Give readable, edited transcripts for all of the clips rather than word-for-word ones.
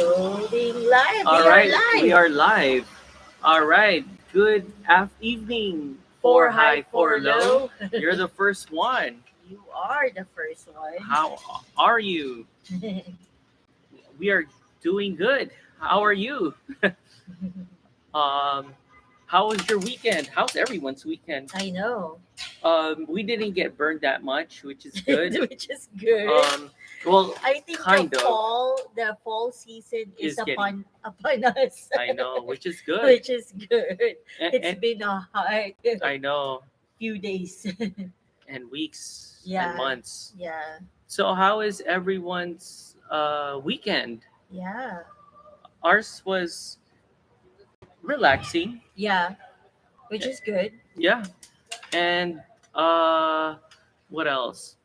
Going live. All We are right, we live. are live. All right, good evening. Four Four high, high, four four low. low. You're the first one. You are the first one. How are you? We are doing good. How are you? Um, how was your weekend? How's everyone's weekend? I know, We didn't get burned that much, which is good. which is good. Um, well, I think kind of the fall season is is getting. upon us, I know, which is good. which is good. It's And been a hard I know, few days. and weeks and Yeah, months. yeah, So how is everyone's weekend? yeah, Ours was relaxing. yeah, which Eh, is good. Yeah. And uh what else?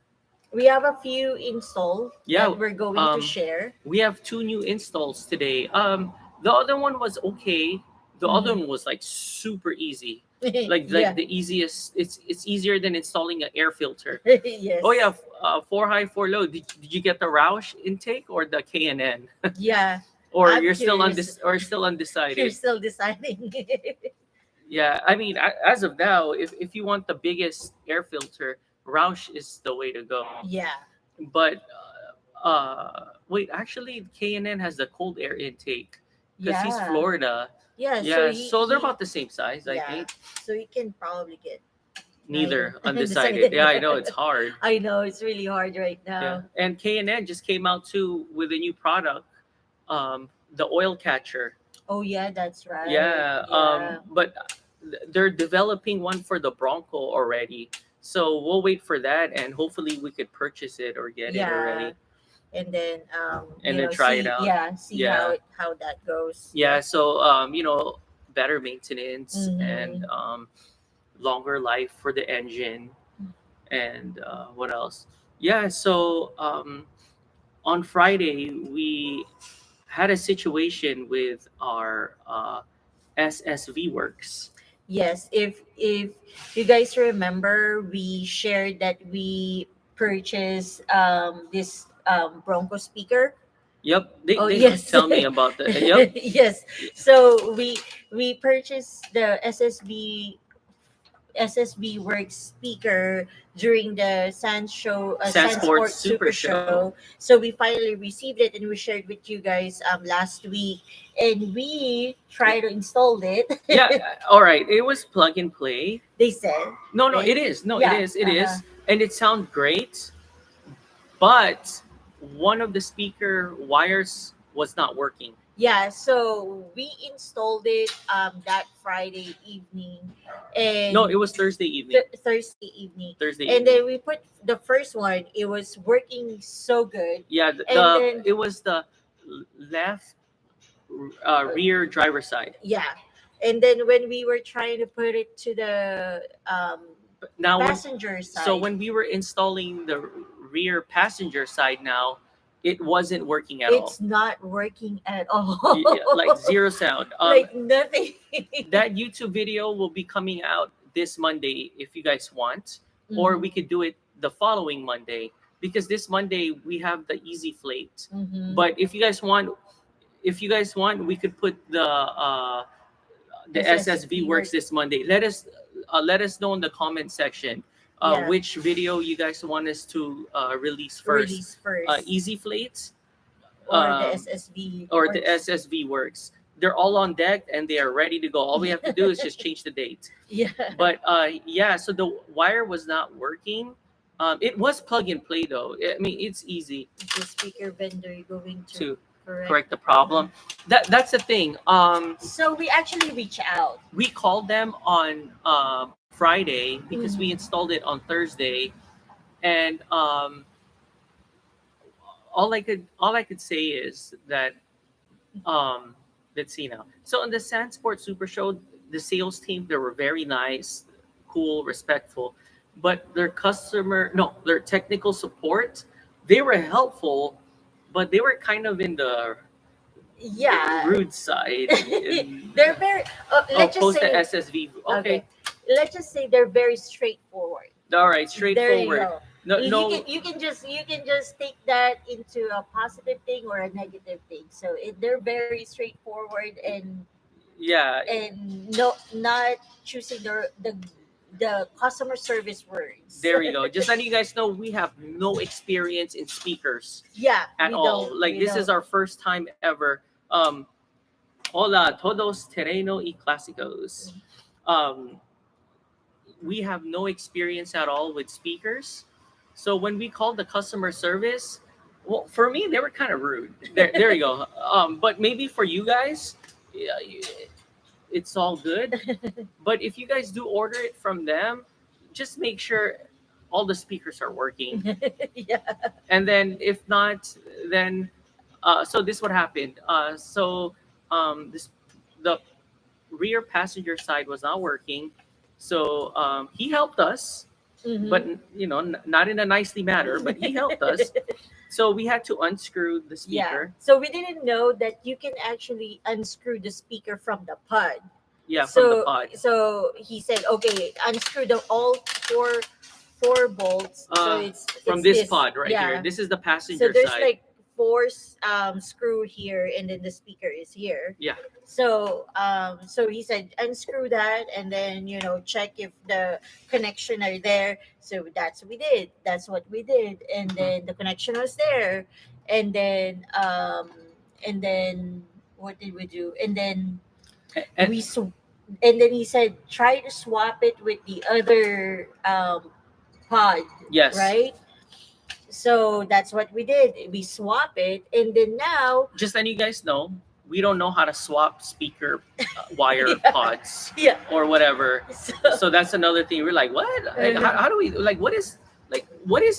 We have a few install Yeah, that we're going to um share. we have two new installs today. The other one was okay. The other Mhm. one was like super easy. Like Yeah. the easiest, it's easier than installing an air filter. Oh yeah, Yes. four high, four low. Did you get the Roush intake or the K&N? Yeah. Or I'm you're still curious. still You're undecided? still deciding. Yeah, I mean, as of now, if you want the biggest air filter, Roush is the way to go. Yeah. But wait, actually, K&N has the cold air intake because he's Yeah. Florida. Yeah. So Yeah, he, so they're he about the same size, I yeah. think. So you can probably get neither. Neither, undecided. Decided. Yeah, I know it's hard. I know it's really hard right Yeah, now. and K&N just came out too with a new product, the oil catcher. Oh yeah, that's right. Yeah, Yeah. but they're developing one for the Bronco already. So we'll wait for that, and hopefully we could purchase it or get it Yeah. already, And then and then try it out. see Yeah, how that goes. yeah. Yeah. So better maintenance and Mm-hmm. longer life for the engine, and what else? Yeah. So on Friday we had a situation with our SSV works. Yes, if you guys remember, we shared that we purchased this Bronco speaker. Yep, Oh they did yes, tell me about that. Yep. yes. So we purchased the SSB Works speaker during the Sand Sansport Sports Super Super Show. Show. So we finally received it and we shared with you guys last week, and we tried to install it. Yeah, all right. It was plug and play. They said, No, no, right? it is. No, it Yeah. is. It Uh-huh. is. And it sounds great, but one of the speaker wires was not working. Yeah, so we installed it that Friday evening No, and it was Thursday evening. Thursday evening. Thursday And evening. then we put the first one, it was working so good. Yeah, And then it was the left rear driver side. yeah. And then when we were trying to put it to the Now when passenger so side, when we were installing the rear passenger side now, it wasn't working at all. it's not working at all. Yeah, like zero sound. Like nothing. That YouTube video will be coming out this Monday if you guys want, or we Mhm, could do it the following Monday because this Monday we have the Easy Flate. mhm. But if you guys want, we could put the SSV SSB works work. this Monday. Let us know in the comment section Yeah. which video you guys want us to release first. Release first. Easy Flates Or the um, SSV or the works. SSV works. They're all on deck and they are ready to go. All we have to do is just change the date. Yeah. But yeah, so the wire was not working. It was plug and play though. I mean, it's easy The speaker vendor going to to correct correct the problem. That's the thing. So we actually reach out. We called them on Friday because we Mhm. installed it on Thursday, and all I could say is that um, let's see now. So on the Sandsport Super Show, the sales team they were very nice, cool, respectful, but their technical support, they were helpful, but they were kind of in the Yeah. rude side. In, They're very oh, let's just post the say SSV. okay. Okay, Let's just say they're very straightforward. all right, There you straightforward. go. No, no, You can just take that into a positive thing or a negative thing. So they're very straightforward yeah. and no not choosing the customer service words. There we go. Just letting you guys know, we have no experience in speakers Yeah, at all. Like we this is don't. our first time ever. Hola todos terreno y clásicos. Um, we have no experience at all with speakers. So when we called the customer service, well, for me they were kind of rude. There you go. But maybe for you guys, yeah, it's all good. But if you guys do order it from them, just make sure all the speakers are working. Yeah. And then if not, then so this what happened. This the rear passenger side was not working, so he helped us, Hmm. but not in a nicely manner. But he helped us, so we had to unscrew the Yeah. speaker. So we didn't know that you can actually unscrew the speaker from the pod. Yeah, from the So pod. so he said, okay, unscrew the all four bolts. So From it's this pod right here. yeah. This is the So passenger there's side. like four screw here, and then the speaker is here. Yeah. So he said unscrew that, and then check if the connection are there. So that's what we did. That's what we did, and then the connection was there, and then what did we do? And then And we sw- and then he said try to swap it with the other pod, yes, right? So that's what we did. We swap it, and then now, just letting you guys know, we don't know how to swap speaker wire yeah, pods yeah. or whatever. So, So that's another thing. We're like, what? Like, how do we like? What is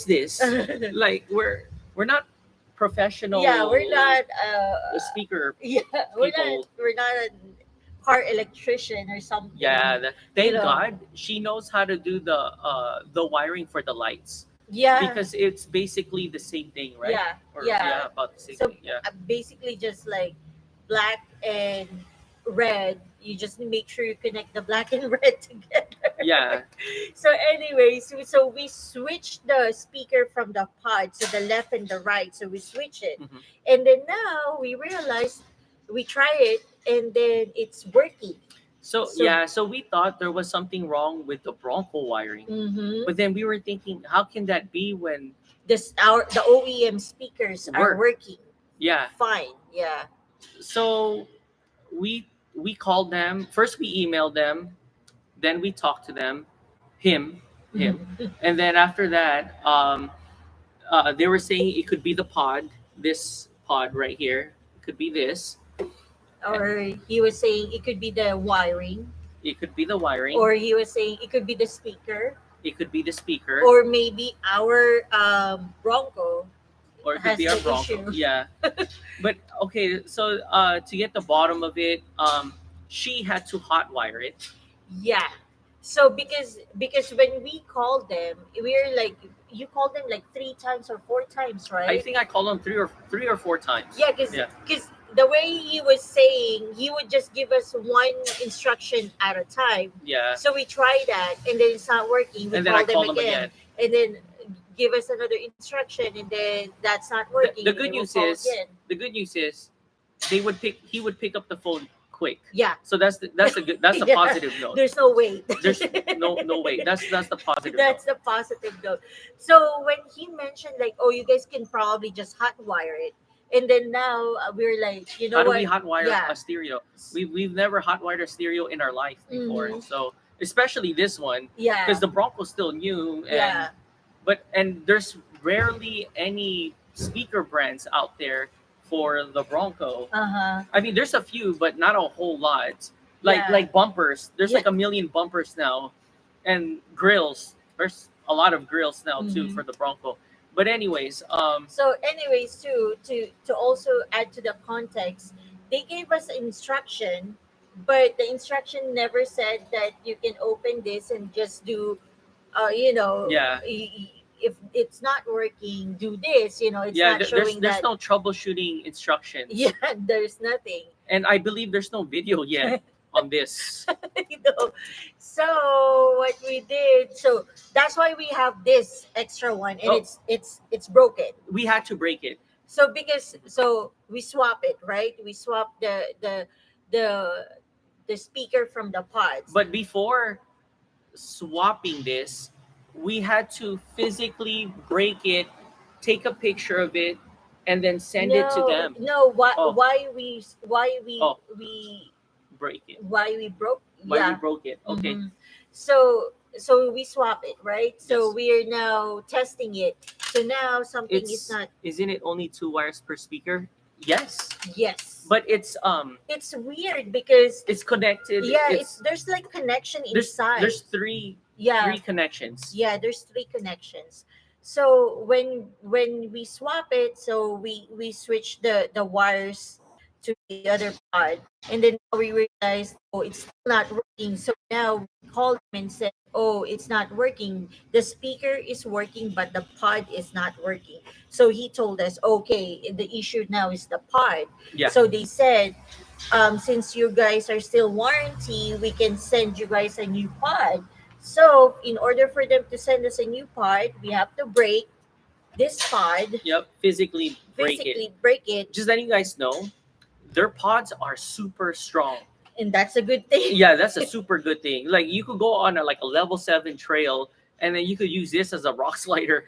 this? Like we're not professional. yeah, we're not. Speaker Yeah, people. we're not a car electrician or something. Yeah, You thank know. God she knows how to do the wiring for the lights, Yeah, because it's basically the same thing, right? yeah, Or yeah. about the same So thing. Yeah. basically, just like black and red, you just make sure you connect the black and red together. Yeah. So, anyways, so we switched the speaker from the pod, so the left and the right. So we switch it, Mhm. and then now we realize we try it, and then it's working. So So- yeah, so we thought there was something wrong with the Bronco wiring, Mm-hmm. but then we were thinking, how can that be when? The OEM speakers are Work. working Yeah. fine. Yeah. So we called them first. We emailed them, then we talked to them, him, Mhm. and then after that, they were saying it could be the pod, this pod right here. It could be this. Or he was saying it could be the wiring, It could be the wiring. or he was saying it could be the speaker, It could be the speaker, or maybe our Bronco or it could has be our the Bronco. issue. Yeah. But okay, so to get the bottom of it, she had to hotwire it. Yeah. So because when we called them, we're like, you called them like 3 times or 4 times, right? I think I called them three or four times. Yeah, because Yeah. the way he was saying, he would just give us one instruction at a time. Yeah. So we try that, and then it's not working. We And then I call call them again. and then give us another instruction, and then that's not working. The and good then we'll news call is again. the good news is he would pick up the phone quick. Yeah, So that's a Yeah. positive note. there's no wait. There's no way. That's the positive That's note. the positive note. So when he mentioned like, oh, you guys can probably just hotwire it, and then now we're like, you know How do what? we hotwire Yeah. a stereo? We've never hotwired a stereo in our life before. Mhm. So especially this one, Yeah, because the Bronco's still new, and yeah, and there's rarely any speaker brands out there for the Bronco. uh-huh. I mean, there's a few, but not a whole lot. Yeah. Like bumpers, there's Yeah. like a million bumpers now, and grills. There's a lot of grills now too Mhm. for the Bronco. But anyways, So, anyways, to also add to the context, they gave us instruction, but the instruction never said that you can open this and just do, Yeah. If it's not working, do this. It's yeah, not there's showing there's that. no troubleshooting instructions. Yeah, there's nothing. And I believe there's no video yet on this. you know. So what we did, so that's why we have this extra one, and Oh, it's broken. we had to break it. So because so we swap it, right? We swap the the speaker from the pods. But before swapping this, we had to physically break it, take a picture of it, and then send it to No, them. no. Why Oh, oh, we break it. why we broke? Why we Yeah. broke it? Okay. Mm-hmm. So we swap it, right? So Yes. we are now testing it. So now something is It's not. isn't it only two wires per speaker? Yes. Yes. But It's weird because it's connected. yeah, It's there's like connection inside. there's Yeah, three connections. yeah, there's three connections. So when we swap it, so we switch the wires to the other pod, and then now we realized, oh, it's still not working. So now we called him and said, oh, it's not working. The speaker is working, but the pod is not working. So he told us, okay, the issue now is the pod. Yeah. So they said, since you guys are still warranty, we can send you guys a new pod. So, in order for them to send us a new pod, we have to break this pod, Yep. Physically break it. physically break it, Just letting you guys know, their pods are super strong. and that's a good thing. Yeah, that's a super good thing. Like you could go on like a level 7 trail, and then you could use this as a rock slider.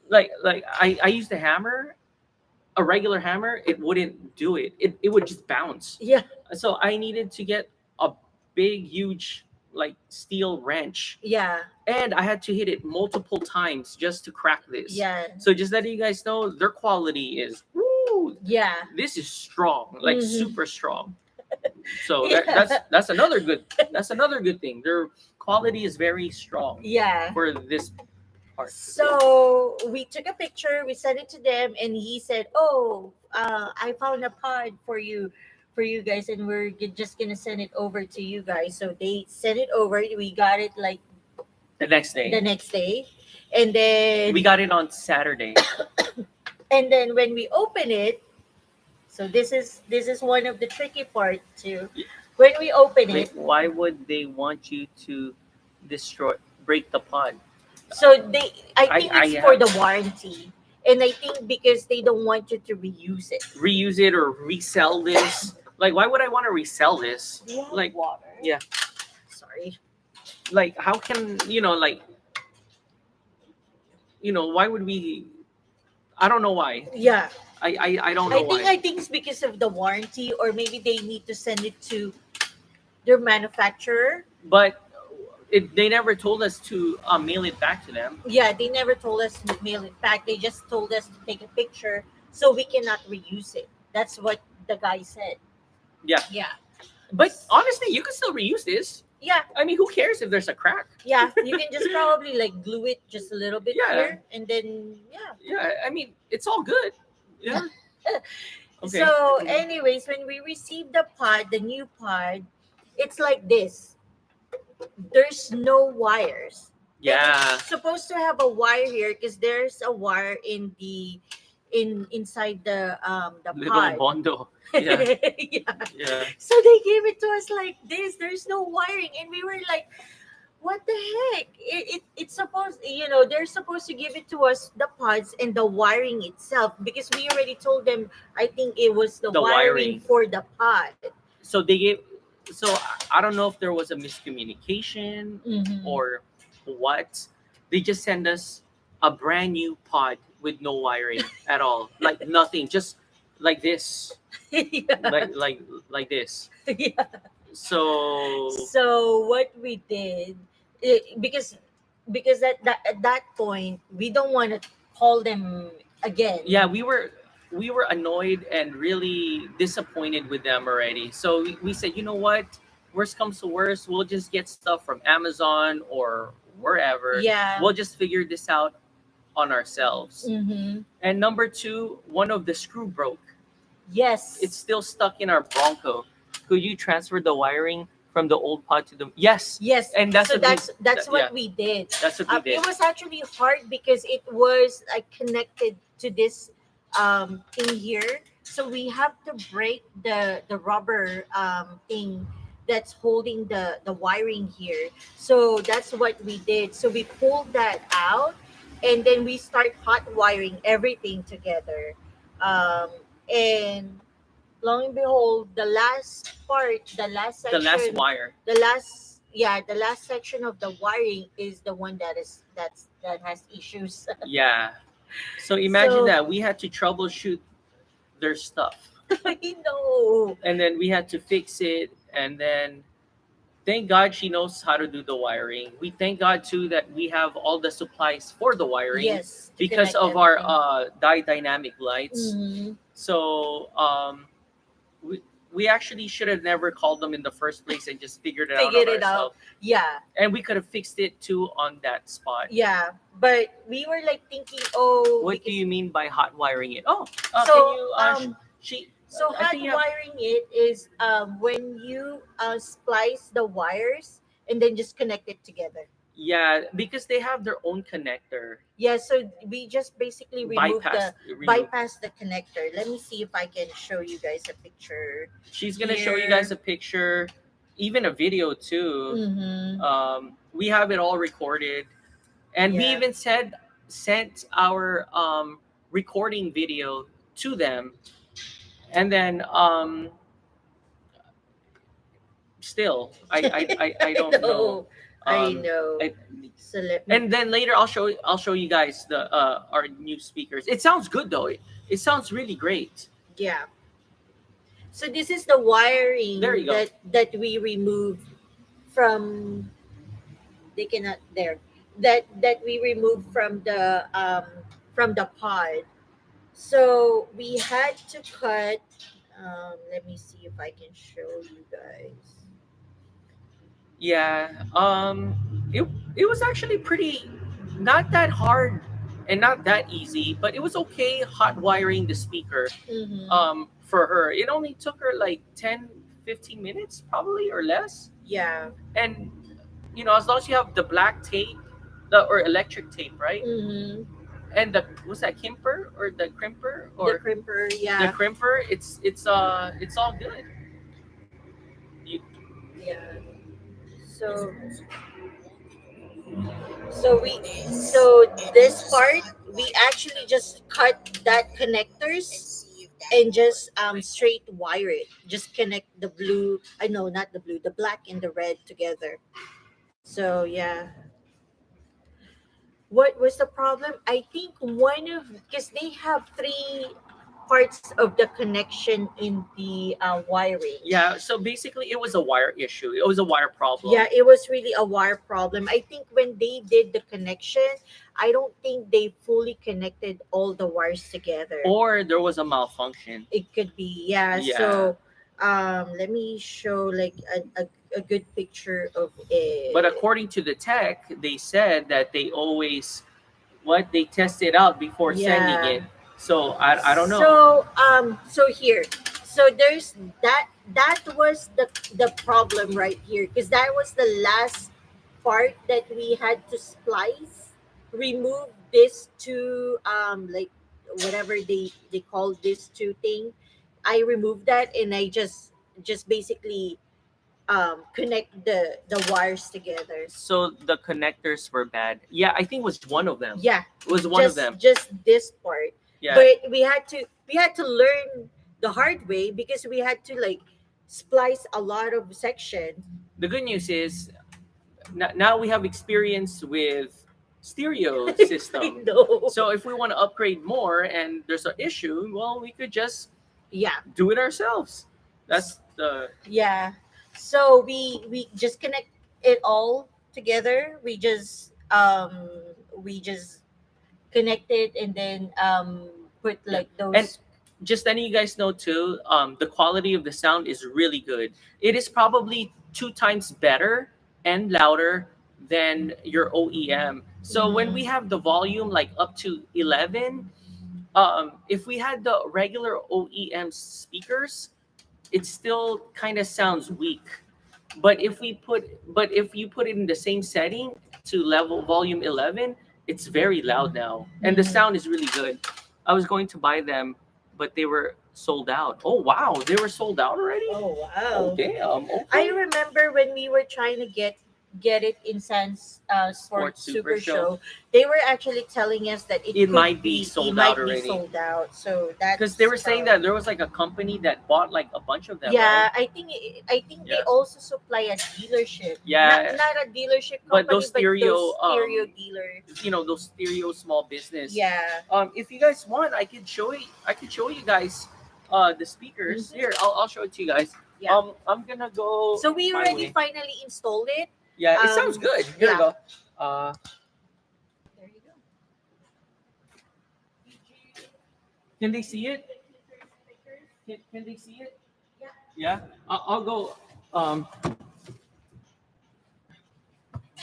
Like I used a hammer, a regular hammer, it wouldn't do it. It would just bounce. Yeah, So I needed to get a big, huge like steel wrench, yeah, and I had to hit it multiple times just to crack this. yeah, So just letting you guys know, their quality is woo. yeah. This is strong, like Mhm. super strong. So Yeah. that's another good thing. Their quality is very strong Yeah. for this part. So we took a picture, we sent it to them, and he said, "Oh, I found a pod for you guys, and just gonna send it over to you guys." So they sent it over. We got it like The next the day, next day, and then we got it on Saturday. when we open it, so this is one of the tricky part too. When we open Wait, it, why would they want you to destroy, break the pod? so I think I it's for have the warranty, and I think because they don't want you to reuse it. reuse it or resell this. Like, why would I want to resell this? Do you have Like, water? yeah. Sorry. Like, how can like why would we? I don't know why. Yeah, I don't know why. I think it's because of the warranty, or maybe they need to send it to their manufacturer. But they never told us to mail it back to them. Yeah, they never told us to mail it back. They just told us to take a picture so we cannot reuse it. That's what the guy said. Yeah. Yeah. But honestly, you can still reuse this. Yeah, I mean, who cares if there's a crack? yeah. You can just probably like glue it just a little bit Yeah. here, and then yeah. Yeah, I mean, it's all good. Yeah. Okay. So, anyways, when we received the pod, the new pod, it's like this. There's no wires. Yeah. It's supposed to have a wire here because there's a wire inside the Little pod. bondo. Yeah. Yeah. Yeah. So they gave it to us like this. There's no wiring, and we were like, "What the heck?" It's supposed, they're supposed to give it to us, the pods and the wiring itself, because we already told them. I think it was the The wiring wiring. for the pod. So they gave. So I don't know if there was a miscommunication Mhm. or what. They just send us a brand new pod with no wiring at all, like nothing, just like this, Yeah. like this. Yeah. So So what we did, because at that point we don't want to call them again. yeah, we were annoyed and really disappointed with them already. So we said, you know what? Worst comes to worst, we'll just get stuff from Amazon or wherever. Yeah. We'll just figure this out on ourselves. Mm-hmm. And number two, one of the screw broke. Yes. It's still stuck in our Bronco. Could you transfer the wiring from the old pod to the? Yes. yes. And that's So what we- that's what yeah. we did. That's what we did. It was actually hard because it was like connected to this thing here. So we have to break the rubber thing that's holding the wiring here. So that's what we did. So we pulled that out, and then we start hot wiring everything together. um, and long and behold, the last part, the last The last section, wire. the last section of the wiring is the one that has issues. Yeah. So imagine So that we had to troubleshoot their stuff, I know. and then we had to fix it, and then thank God she knows how to do the wiring. We thank God too that we have all the supplies for the wiring Yes, to because connect of our everything. dynamic lights. Hmm. So we we actually should have never called them in the first place and just figured it out on Figured it out. ourselves. Yeah, And we could have fixed it too on that spot. yeah. But we were like thinking, oh, What do because you mean by hot wiring it? Oh, so can you? She. so I hot think you have. wiring it is when you splice the wires and then just connect it together. Yeah, because they have their own connector. Yeah, so we just basically Bypass. Remove. bypass the connector. Let me see if I can show you guys a picture She's gonna show you guys here. a picture, even a video too. Mm-hmm. We have it all recorded, and we Yeah. even sent our recording video to them, and then still I don't know. No, I Um, know. I, So let me. and then later I'll show you guys the our new speakers. It sounds good though. It sounds really great. Yeah. So this is the There wiring you go. that we removed from. They cannot there. That we removed from the pod. So we had to cut. Let me see if I can show you guys. Yeah. It was actually pretty not that hard and not that easy, but it was okay hot wiring the speaker. Mm-hmm. For her, it only took her like 10-15 minutes probably or less. Yeah. And as long as you have the black tape, the or electric tape, right? Mm-hmm. And the what's that, kimper or the crimper The or crimper. the Yeah. crimper, it's all good. You, Yeah. So so this part we actually just cut that connectors and just straight wire it. Just connect the blue. I know, not the blue, the black and the red together. So yeah. What was the problem? I think one of because they have three parts of the connection in the wiring. yeah, so basically it was a wire issue. It was a wire problem. Yeah, it was really a wire problem. I think when they did the connection, I don't think they fully connected all the wires together. Or there was a malfunction. It could be, yeah. Yeah. So let me show like a good picture of But it. according to the tech, they said that they always they test it out before sending Yeah. it. So I don't know. So here, so there's that was the problem right here because that was the last part that we had to splice, remove this two like whatever they call this two thing. I removed that and I just basically connect the wires together. So the connectors were bad. Yeah, I think it was one of them. Yeah, It was one of them. just this part. Yeah. But we had to learn the hard way because we had to like splice a lot of section. The good news is now we have experience with stereo I system. know. So if we want to upgrade more and there's an issue, well, we could just Yeah, do it ourselves. That's the yeah. So we just connect it all together. We just connect it and then put yeah. like And those. just letting you guys know too, the quality of the sound is really good. It is probably 2 times better and louder than your OEM. So when we Mhm. have the volume like up to 11, if we had the regular OEM speakers, it still kind of sounds weak. But if you put it in the same setting to level volume 11, it's very loud now, and the Mhm. sound is really good. I was going to buy them, but they were sold out. Oh wow, they were sold out already. Oh Oh wow. damn. I Okay. remember when we were trying to get it in Sans Sports Sports Super Super Show. Show. They were actually telling us that It it might could be be, it sold out might be already. sold out. So Because they that's were saying that there was like a company that bought like a bunch of them, yeah. right? I think they Yeah. also supply a dealership. Yeah, Not a dealership but company, those but stereo, those stereo dealer. those stereo small business. Yeah. If you guys want, I could show you. I could show you guys, the speakers. Mhm. Here, I'll show it to you guys. Yeah. I'm gonna go So we my already way. finally installed it. Yeah, it sounds good. Here we Yeah. go. Uh, There you go. can they see it? Can they see it? Yeah. Yeah. I'll go. Um,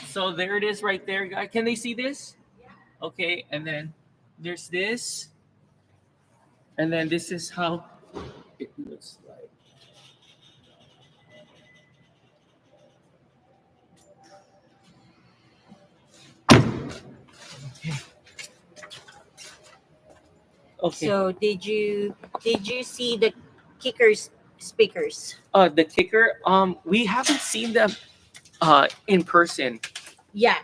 so there it is, right there, guys. Can they see this? Okay, and then there's this, and then this is how it looks like. Okay. So did you see the kickers speakers? The kicker. We haven't seen them in person. Yeah,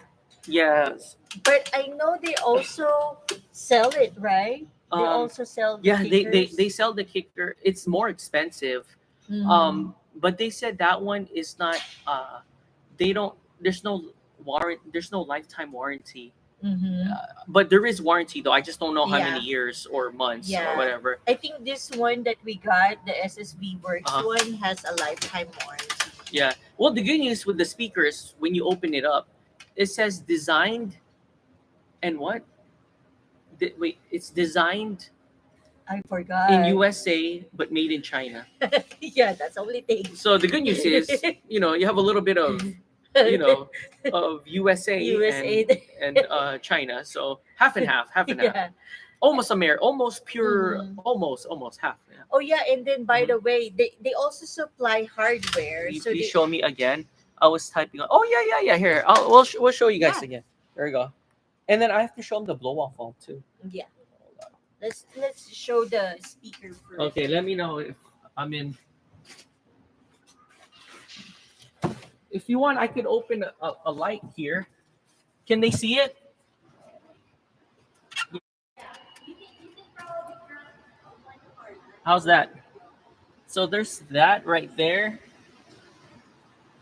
Yes. but I know they also sell it, right? They Um. also sell the Yeah. kickers. They sell the kicker. It's more expensive. Mm-hmm. But they said that one is not. They don't. There's no warrant. There's no lifetime warranty. Mm-hmm. But there is warranty though. I just don't know how many Yeah, years or months or yeah. whatever. I think this one that we got, the SSB Works Uh-huh. one, has a lifetime warranty. Yeah. Well, the good news with the speakers, when you open it up, it says designed and what? Wait, it's designed I forgot. in USA but made in China. Yeah, that's the only thing. So the good news is, you have a little bit of, you know, of USA USA. and China. So half and half, half and half. Yeah. Almost almost pure, Mhm. almost half. Yeah. Oh yeah, and then by Mhm. the way, they also supply hardware. Will you So please they, show me again? I was typing on. Oh yeah. Here, we'll show you guys Yeah. again. There we go. And then I have to show them the blow off valve too. yeah. Let's show the speaker first. Okay, let me know if I'm in. If you want, I could open a light here. Can they see it? How's that? So there's that right there.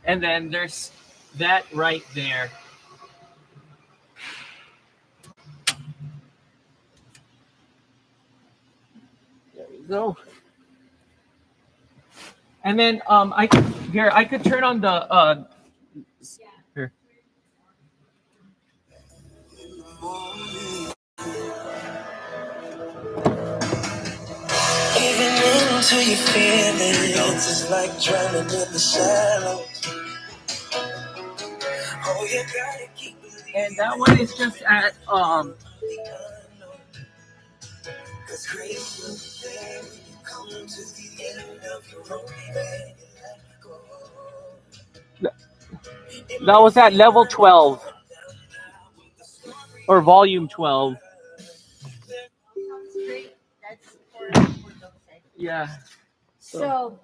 And then there's that right there. There you go. And then I could turn on the here. Even into your feelings, it's like drowning in the shallows. Oh, you gotta keep believing And that one is just at the unknown. 'Cause grace will be there when you come to the end of your rope and you let go. that was at level 12 or volume 12. Sounds great. That's for those seconds. Yeah. So,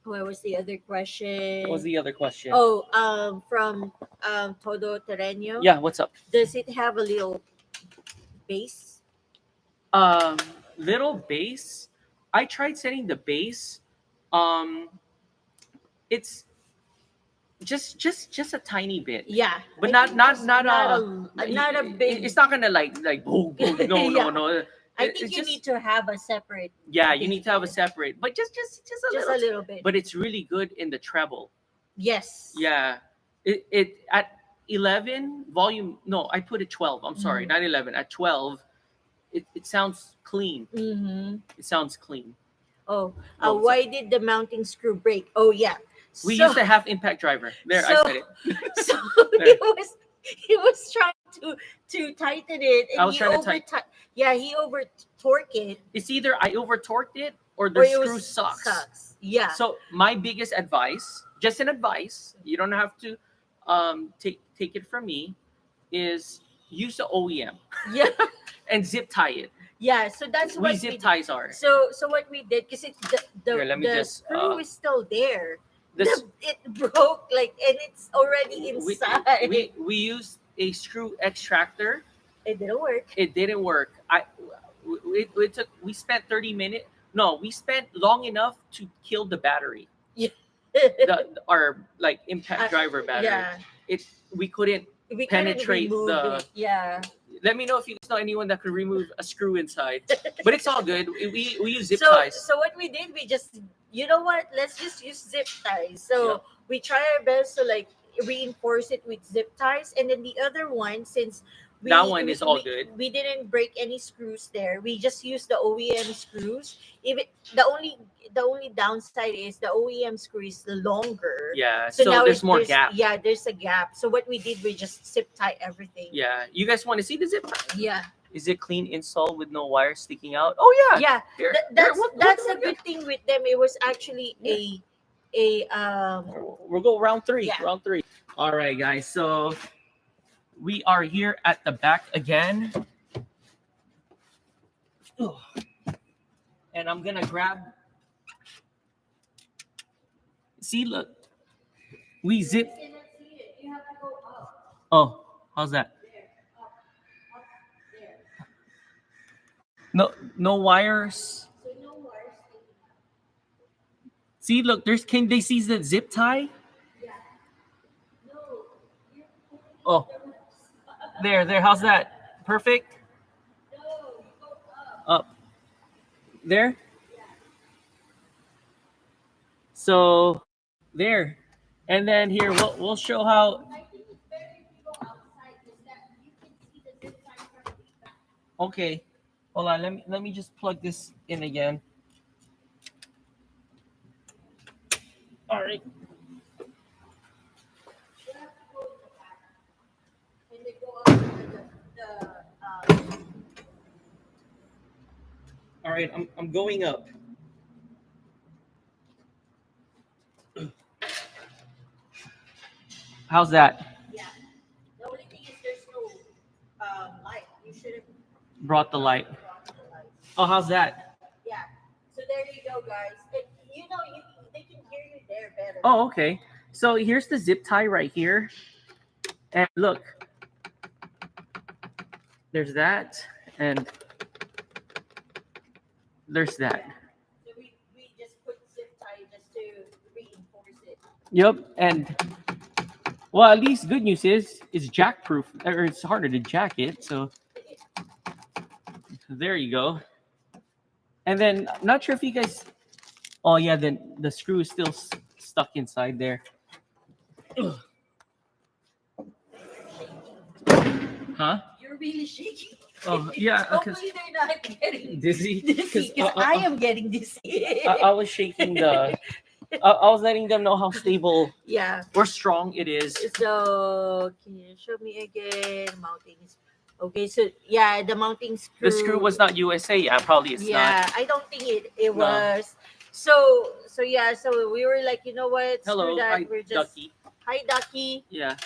what was the other question? What was the other question? Oh, from Todo Terreno. Yeah, what's up? Does it have a little bass? Um, little bass. I tried setting the bass. Um, it's just a tiny bit, Yeah, but I not think not just not not a big. It's not gonna like boom boom. No Yeah. no. I It- think it's you just, need to have a separate. yeah, you need to have a separate, but just a Just little. a little bit. But it's really good in the treble. Yes. Yeah, it at 11 volume. No, I put it 12. I'm sorry, Mhm. not 11. At 12, it sounds clean. Mm-hmm. It sounds clean. Oh, Oh, what's why did the mounting screw break? Oh yeah. We So- used a half impact driver. There, I so- said it. So There. he was trying to tighten it, and I was he trying to tighten. Yeah, he over torqued it, It's either I over torqued it or the or it screw was sucks. Yeah. So my biggest advice, just an advice, you don't have to take it from me, is use the OEM Yeah. and zip tie it. Yeah, so that's we what zip we did. ties are. So what we did, because it Here, let me the just, screw is still there. this It broke like, and it's already we inside. we used a screw extractor. It didn't work. It didn't work. We spent 30 minutes. No, we spent long enough to kill the battery. Yeah. Our like impact driver battery. Yeah, We couldn't we couldn't penetrate remove the. it. Yeah. Let me know if you guys know anyone that could remove a screw inside. But it's all good. We use zip So ties. so what we did, we just, you know what? Let's just use zip ties. So Yep. we try our best to like reinforce it with zip ties, and then the other one, since That one is all good. We didn't break any screws there. We just used the OEM screws. Even the only downside is the OEM screw is longer. Yeah. So So now there's more gap. Yeah, there's a gap. So what we did, we just zip tie everything. Yeah. You guys want to see the zip tie? Yeah. Is it clean install with no wire sticking out? Oh yeah. Yeah. Here, That's a good thing with them. It was actually a We'll go round three. Yeah. Round three. All right, guys. So we are here at the back again. Ugh. And I'm gonna grab. See, look. We zip. You have to go up. Oh, how's that? There. No wires. So no wires sticking out. See, look. Can they see the zip tie? Yeah. No. You're pulling Oh, there. How's that? Perfect. No, you go up. Up. There. Yeah. So there, and then here we'll show how. I think it's better if you go outside, because that you can see the zip tie from the back. Okay, hold on. Let me just plug this in again. All right. You have to go in the back. And then go up to the All right. I'm going up. How's that? yeah. The only thing is there's no light. You should have Brought the light. brought the light. Oh, how's that? Yeah. So there you go, guys. They can hear you there better. Oh, okay. So here's the zip tie right here, and look, there's that, and there's that. So we just put zip tie just to reinforce it. Yep, and well, at least good news is it's jack proof, or it's harder to jack it. So there you go. And then not sure if you guys. Oh yeah, then the screw is still stuck inside there. Huh? You're really shaking. Oh yeah, because Hopefully they're not getting dizzy. dizzy, because I am getting dizzy. I was shaking the. I was letting them know how stable Yeah. or strong it is. So can you show me again mounting? Okay, so yeah, the mounting screw. The screw was not USA. Yeah, probably it's Yeah, not. I don't think it No. was. So yeah, so we were like, you know what? Hello, Screw that. hi, We're just Ducky. hi Ducky. Yeah,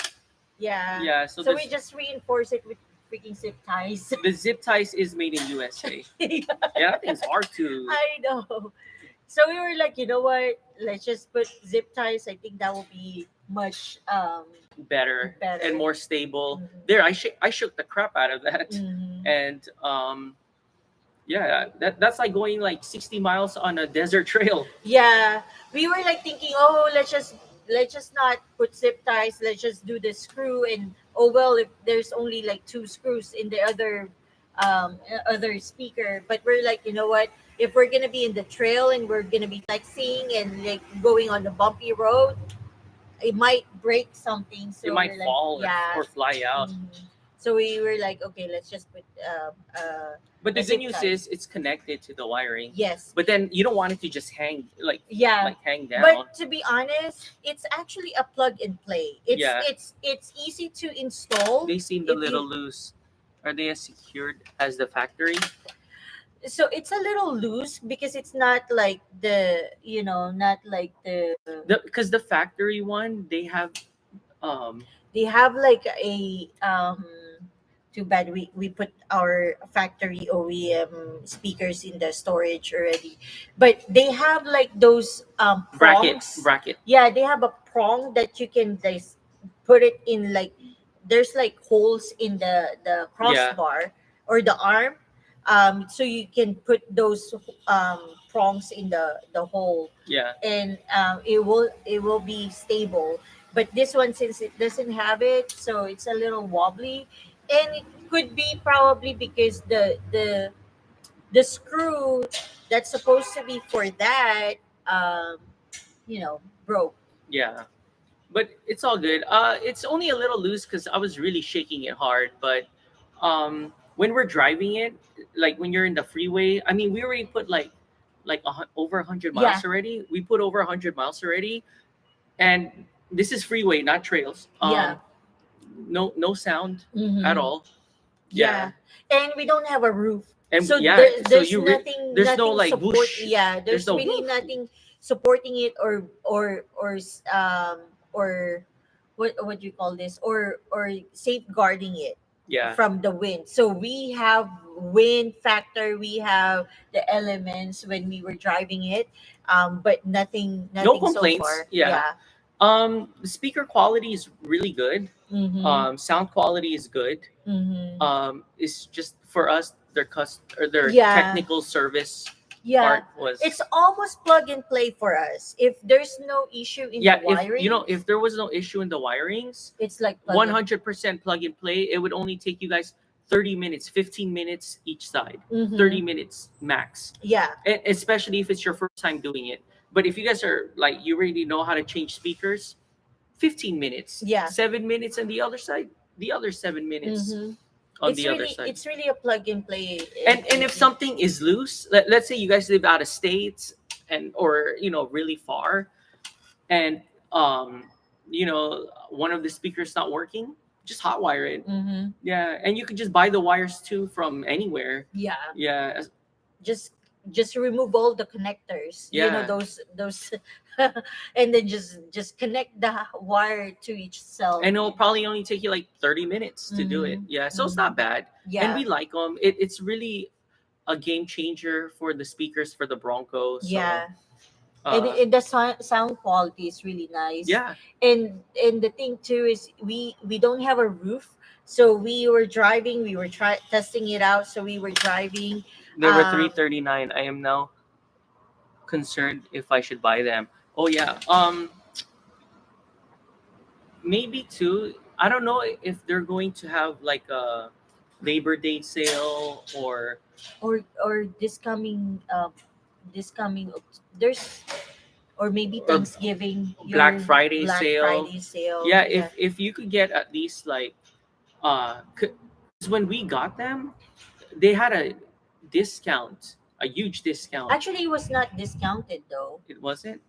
Yeah. yeah. So So, we just reinforce it with freaking zip ties. the zip ties is made in USA. Yeah, that thing's hard to. I know. So we were like, you know what? Let's just put zip ties. I think that will be much Better Better. and more stable. Mhm. There, I shook the crap out of that, mhm. and yeah, that's like going like 60 miles on a desert trail. Yeah, we were like thinking, oh, let's just not put zip ties. Let's just do the screw, and oh well, if there's only like two screws in the other speaker. But we're like, you know what? If we're gonna be in the trail and we're gonna be sightseeing and like going on the bumpy road, it might break something. So It might we're like, fall yeah. or fly out. Mhm. So we were like, okay, let's just put But the a zip good news tie. is it's connected to the wiring. yes, But then you don't want it to just hang yeah. hang down. But to be honest, it's actually a plug and play. Yeah. It's easy to install. They seem a if little you- loose. Are they as secured as the factory? So it's a little loose because it's not like not like Because the factory one, they have they have like a too bad we put our factory OEM speakers in the storage already. But they have like those Bracket, prongs. bracket. Yeah, they have a prong that you can like put it in, like there's like holes in the Yeah, crossbar or the arm, so you can put those prongs in the hole, yeah, and it will be stable. But this one, since it doesn't have it, so it's a little wobbly, and it could be probably because the screw that's supposed to be for that, um broke. yeah. But it's all good. It's only a little loose because I was really shaking it hard. But when we're driving it, like when you're in the freeway, I mean, we already put over 100 miles Yeah. already. We put over 100 miles already, and this is freeway, not trails. Yeah. No sound at Mm-hmm. all. Yeah, Yeah, and we don't have a roof, and so yeah, so there's nothing there's no like support. whoosh. Yeah, There's there's no really whoosh. nothing supporting it, or what do you call this, or safeguarding it Yeah, from the wind. So we have wind factor, we have the elements when we were driving it, but nothing no nothing so complaints. far. Yeah. Yeah. The speaker quality is really good. Mm-hmm. Sound quality is good. Mm-hmm. It's just for us, their Yeah. technical service Yeah, part was. it's almost plug and play for us. If there's no issue in the Yeah, if wiring, if there was no issue in the wirings, it's like plug and 100% plug and play, it would only take you guys 30 minutes, 15 minutes each side, 30 Mm-hmm. minutes max. Yeah, And especially if it's your first time doing it. But if you guys are like, you already know how to change speakers, 15 minutes, yeah. 7 minutes on the other side, the other 7 minutes Mm-hmm. on the other side. It's really a plug and play. And if something is loose, let's say you guys live out of state and or really far, and one of the speakers not working, just hotwire it. Mm-hmm. Yeah, and you could just buy the wires too from anywhere. Yeah, Yeah, just just remove all the connectors. Yeah. Those, and then just connect the wire to each cell. and it'll probably only take you like 30 minutes to do it. Mhm. Yeah, so it's not bad. Yeah, And we like them. It's really a game changer for the speakers for the Bronco. So, yeah. And, uh, and the sound quality is really nice. yeah, And the thing too is we don't have a roof, so we were driving, we were testing it out, so we were driving. they were um, 339. I am now concerned if I should buy them. Oh yeah. Maybe too. I don't know if they're going to have like a Labor Day sale or this coming there's, or maybe or Thanksgiving, Black your Friday Black sale. Friday sale. Yeah, if you could get at least like because when we got them, they had a discount, a huge discount. Actually, it was not discounted though. It wasn't.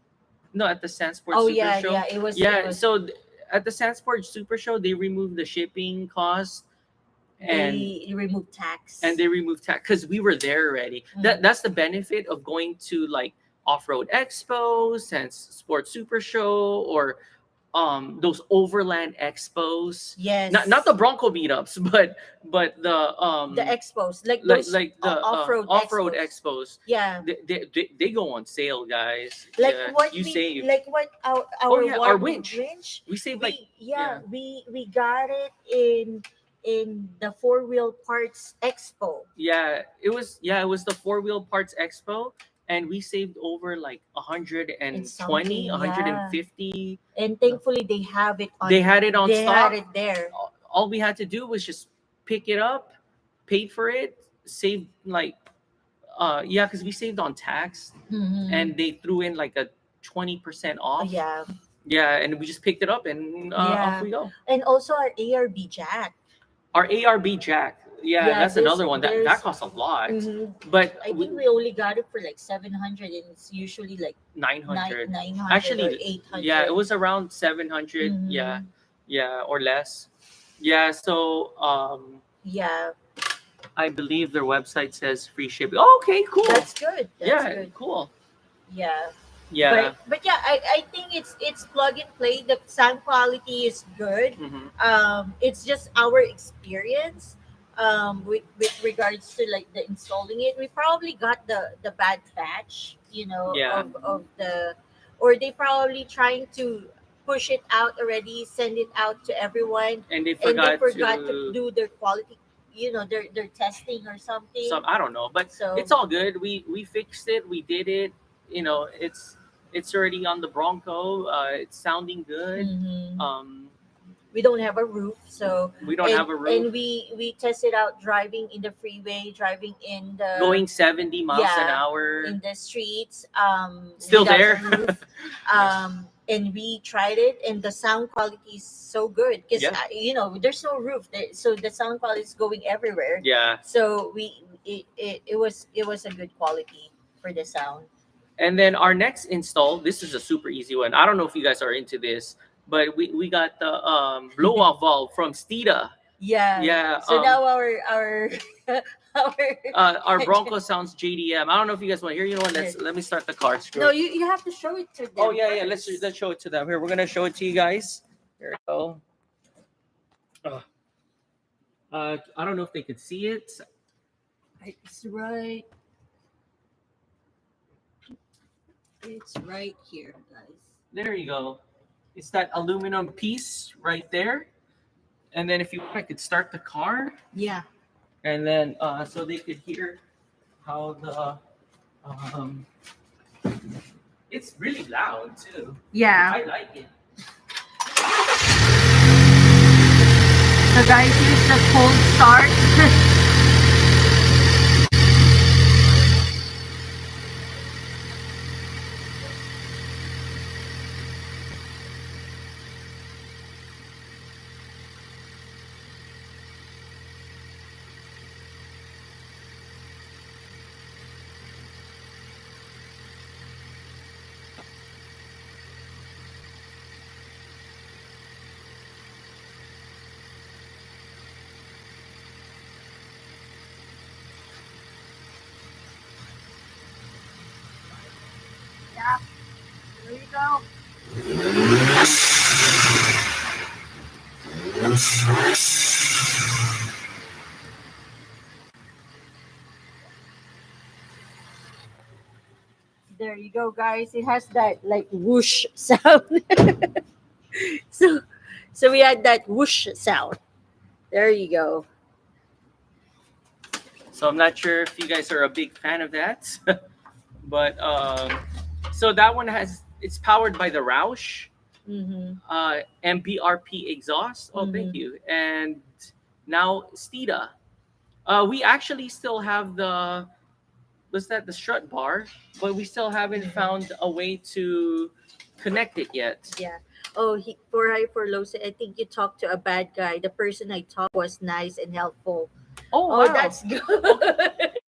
No, at the Sandsport Oh Super yeah, Show. yeah, it was. Yeah, It was, so at the Sandsport Super Show, they removed the shipping cost and they removed tax. they removed tax because we were there already. That's the benefit of going to like off-road expos and sports super show or those overland expos. Yes. Not the Bronco meetups, but the expos, like like those the off-road off-road expos. expos. Yeah. They go on sale, guys. Like Yeah, what you save. like what our Oh, yeah, our warm winch. We save like we got it in the four-wheel parts expo. it was the 4-wheel parts expo, and we saved over like 120, And something, 150. And thankfully they have it on. They had it on They stock. had it there. All we had to do was just pick it up, paid for it, saved like because we saved on tax, Mhm. and they threw in like a 20% off. Yeah. Yeah, and we just picked it up and Yeah. off we go. And also our ARB jack. Our ARB jack. Yeah, Yeah, that's another one that there's- costs a lot. Mhm. But I think we only got it for like 700, and it's usually like 900. 900 Actually, or 800. yeah, it was around 700. Mhm. Yeah, or less. Yeah, so Yeah, I believe their website says free shipping. Oh, okay, cool. that's good. That's yeah, good. cool. Yeah. Yeah. But yeah, I think it's plug and play. The sound quality is good. Mhm. It's just our experience. with regards to like the installing it, we probably got the bad batch, Yeah. of the, or they probably trying to push it out already, send it out to everyone, And they and they forgot forgot to to do their quality, their testing or something. some, I don't know, but So it's all good. We fixed it. We did it. It's already on the Bronco. It's sounding good. mhm. Um, We don't have a roof, so we don't have a roof. and we tested out driving in the freeway, driving in the, Going 70 miles an yeah, hour. in the streets, Still without there. a roof. And we tried it, and the sound quality is so good because, Yeah. there's no roof there, so the sound quality is going everywhere. Yeah. So it was a good quality for the sound. And then our next install, this is a super easy one. I don't know if you guys are into this, but we got the blow off valve from Steeda. Yeah. Yeah. So now our Our Bronco sounds JDM. I don't know if you guys want to hear. You know what? Let me start the car screw. no, you have to show it to them. Oh yeah, yeah. first. Let's show it to them. Here, we're gonna show it to you guys. Here we go. I don't know if they could see it. It's right. It's right here, guys. There you go. It's that aluminum piece right there. And then if you want, I could start the car, Yeah. and then so they could hear how the um, it's really loud too. Yeah. I like it. So guys, here's the cold start. Yeah. There you go. There you go, guys. It has that like whoosh sound. so so we had that whoosh sound. There you go. So I'm not sure if you guys are a big fan of that, but so that one it's powered by the Roush Mm-hmm. MPRP exhaust. Oh, thank Mhm. you. And now Steeda. We actually still have the was that the strut bar, but we still haven't Mhm. found a way to connect it yet. Yeah. Oh, for Lose, I think you talked to a bad guy. The person I talked was nice and helpful. Oh, Oh, wow. that's good.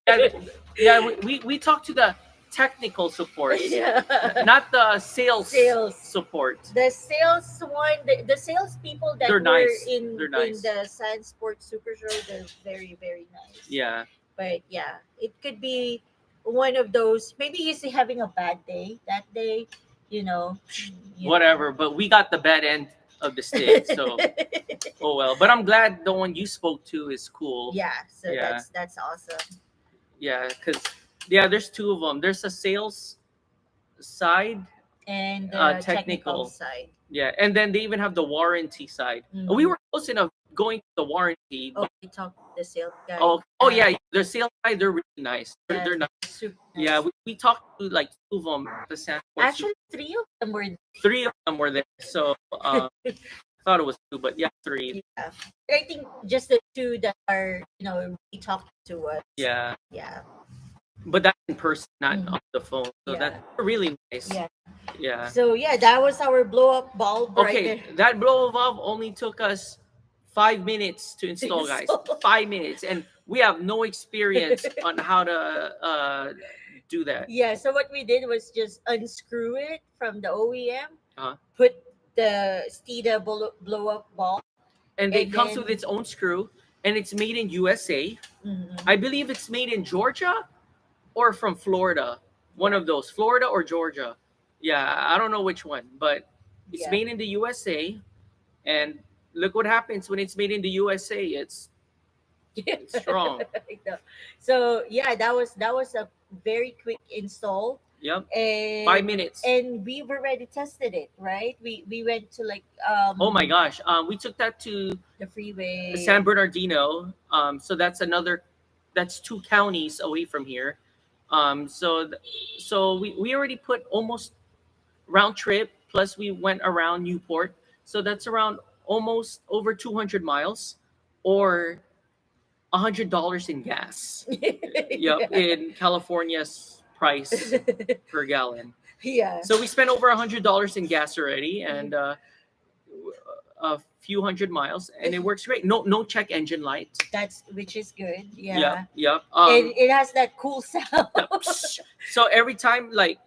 Yeah, yeah, we talked to the technical support, Yeah. not the sales Sales. support. The sales one, the sales people that They're were nice. in They're nice. the Sand Sports Super Show, they're very very nice. Yeah, But yeah, it could be one of those. Maybe he's having a bad day that day. You know. you whatever. But we got the bad end of the stick, so oh well. But I'm glad the one you spoke to is cool. yeah. So Yeah. that's awesome. Yeah, because there's two of them. There's a sales side, And the technical. technical side. Yeah, and then they even have the warranty side. Mhm. We were close enough going to the warranty. Oh, we talked to the sales guy. Oh yeah, their sales side, they're really nice. Yeah, They're nice. super Yeah, nice. we talked to like two of them at the Sanford. Actually, three of them were. Three of them were there. So I thought it was two, but yeah, three. Yeah. I think just the two that are, really talking to us. Yeah, Yeah. but that's in person, not Mhm. on the phone. So Yeah. that's really nice. Yeah. Yeah. So yeah, that was our blow up bulb right Okay, there. that blow valve only took us 5 minutes to install, guys. install. 5 minutes, and we have no experience on how to do that. Yeah. So what we did was just unscrew it from the OEM, Uh-huh. put the Steeda blow up bulb. And it And comes then- with its own screw, and it's made in USA. Mhm. I believe it's made in Georgia or from Florida. One of those, Florida or Georgia. Yeah, I don't know which one, but it's Yeah. made in the USA. And look what happens when it's made in the USA. It's It's strong. I know. So yeah, that was a very quick install, Yep. and 5 minutes. we've already tested it, right? We went to like Oh my gosh. We took that to the freeway. San Bernardino. So that's 2 counties away from here. So we already put almost round trip, plus we went around Newport. So that's around almost over 200 miles or $100 in gas. Yep, Yeah. in California's price per gallon. Yeah. So we spent over $100 in gas already, and a few hundred miles, and it works great. No check engine light. That's which is good. Yep, Yeah. yep. And it has that cool sound. So every time like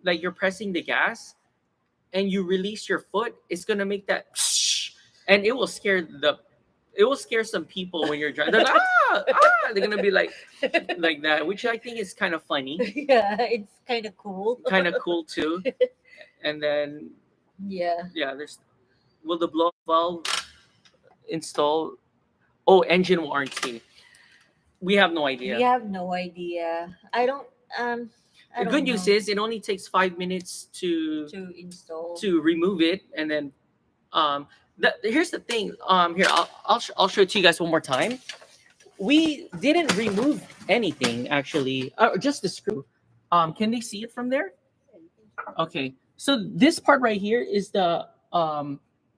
you're pressing the gas and you release your foot, it's gonna make that, and it will scare some people when you're driving. They're like, they're gonna be like that, which I think is kind of funny, Yeah, it's kind of cool. kind of cool too. And then Yeah. there's will the blow valve install? Oh, engine warranty. We have no We idea. have no idea. I don't I The don't good news know is it only takes 5 minutes to to install. remove it, and then here's the thing. Here I'll show it to you guys one more time. We didn't remove anything actually, just the screw. Can they see it from there? Okay, so this part right here is the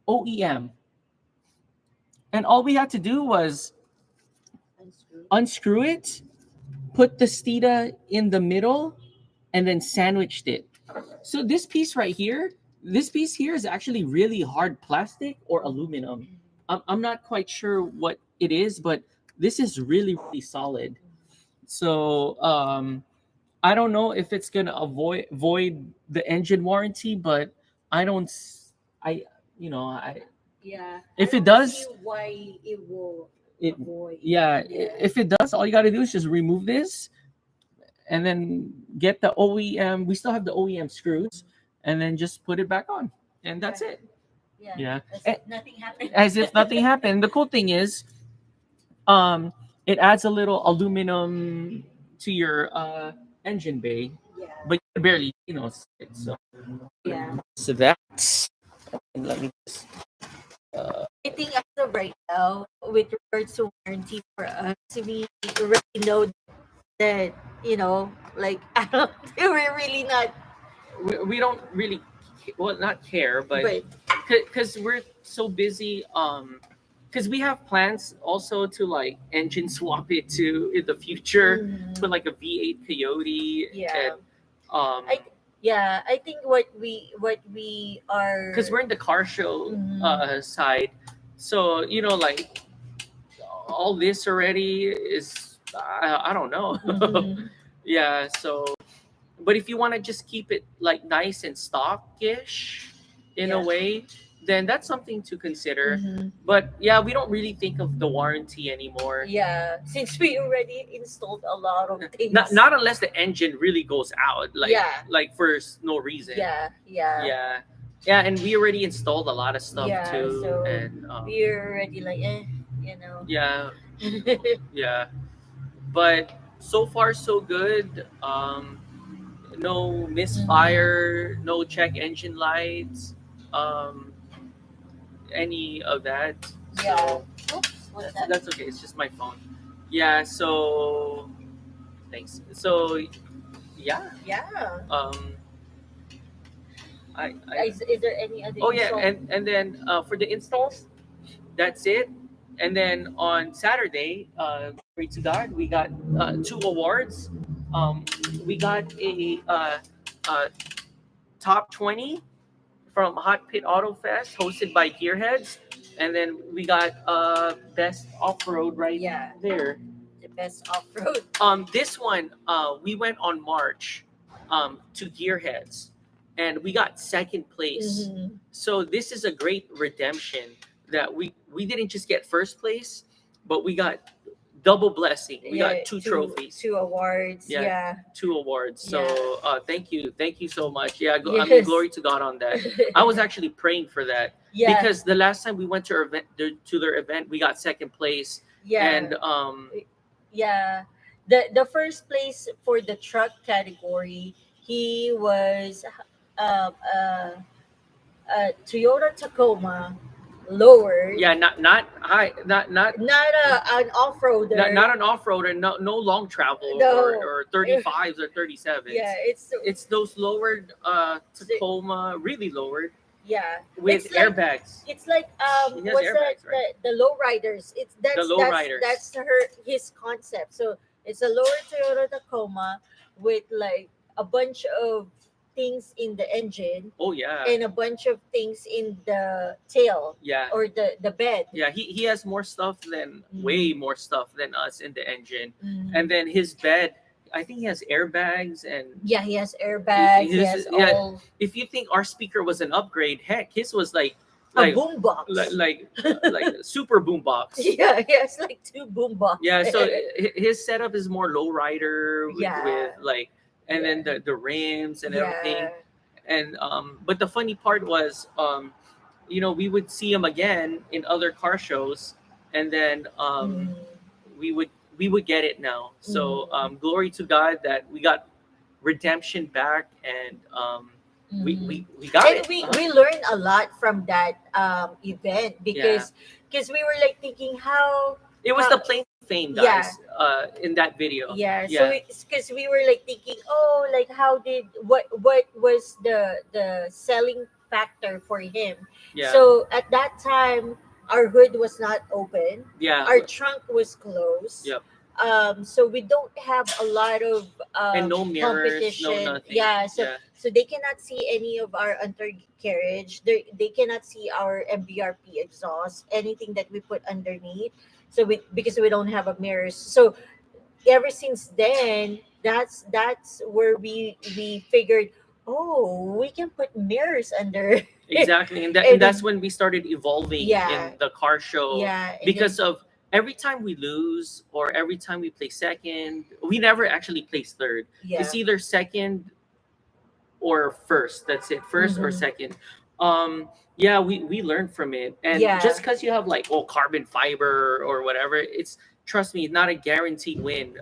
OEM, and all we had to do was unscrew it, put the Stita in the middle, and then sandwiched it. So this piece here is actually really hard plastic or aluminum. I'm not quite sure what it is, but this is really, really solid. So I don't know if it's gonna void the engine warranty, but I don't. I I Yeah. If I it don't does- see why it will it avoid. yeah, Yeah. if it does, all you got to do is just remove this and then get the OEM. We still have the OEM screws, and then just put it back on, and that's it. Yeah. Yeah. As Eh, if nothing happened. As if nothing happened. The cool thing is, it adds a little aluminum to your engine bay, Yeah. but you can barely see it. Yeah. So that's. Let me just. I think as of right now, with regards to warranty for us, we already know that, like, I don't, we're really not, We don't really, not care, but but because we're so busy, because we have plans also to like engine swap it to in the future, Mhm. put like a V8 Coyote. Yeah. And, I think what we are, because we're in the car show Mhm. side, so like all this already is, I don't know. Mhm. Yeah, so but if you want to just keep it like nice and stockish in a Yeah. way, then that's something to consider. Mhm. But yeah, we don't really think of the warranty anymore. Yeah, since we already installed a lot of things. Not unless the engine really goes out, like Yeah. like for no reason. Yeah. Yeah, and we already installed a lot of stuff Yeah, too, so and we're already like, you know. yeah, but so far so good. No misfire, no check engine lights, any of that. Yeah. So Oops, what's that? that's okay. It's just my phone. Yeah. So thanks. So yeah. Yeah. Is there any other? Oh yeah, install- and then for the installs, that's it. And then on Saturday, glory to God, we got 2 awards. We got a top 20 from Hot Pit Auto Fest, hosted by Gearheads, and then we got best off road right Yeah. there. the best off road. This one, we went on March to Gearheads, and we got second place. Mhm. So this is a great redemption that we didn't just get first place, but we got double blessing. We got two trophies, 2 awards. Yeah. Yeah. 2 awards. So thank you so much. Yeah, I mean, Yes. glory to God on that. I was actually praying for that Yeah. because the last time we went to their event, we got second place, Yeah. And Yeah. The first place for the truck category, he was um uh, Toyota Tacoma, lowered, yeah, not high, not an off-roader. not an off-roader, no long travel, No. or 35s or Yeah, 37s. it's It's those lowered si- Tacoma, really lowered, yeah. with airbags. It's like It has what's that, airbags, right? the lowriders. It's The lowriders. that's his concept. So it's a lower Toyota Tacoma with like a bunch of things in the engine Oh yeah, and a bunch of things in the tail yeah, or the bed. yeah. He has more stuff than way Mm. more stuff than us in the engine. Mm. And then his bed, I think he has airbags and Yeah, he has airbags. He has yeah. all If you think our speaker was an upgrade, heck, his was a like boom box. like super boombox. Yeah, he has like two boom boxes. Yeah, so his setup is more low rider Yeah. with like, and then Yeah. the rims and everything. Yeah. And but the funny part was, we would see him again in other car shows, and then Mm. we would we would get it now. So Mm. glory to God that we got redemption back, and Mhm. we got And it. we learned a lot from that event Yeah. because we were like thinking how It was how the plane fame, yeah. guys, in that video. Yeah, so Yeah. because we were like thinking, oh, like how did what was the selling factor for him? Yeah. So at that time, our hood was not open, Yeah. our trunk was closed. Yep. So we don't have a lot of And no mirrors, no competition. nothing. Yeah, so Yeah. so they cannot see any of our undercarriage. They cannot see our MBRP exhaust, anything that we put underneath. So because we don't have a mirrors. So ever since then, that's where we figured, oh, we can put mirrors under. Exactly, and And that's when we started evolving Yeah. in the car show, Yeah, and because of every time we lose or every time we play second, we never actually place third. yeah. It's either second or first. That's it, 1st or Mhm. second. Yeah, we learned from it, and Yeah. just because you have like carbon fiber or whatever, it's, trust me, not a guaranteed win.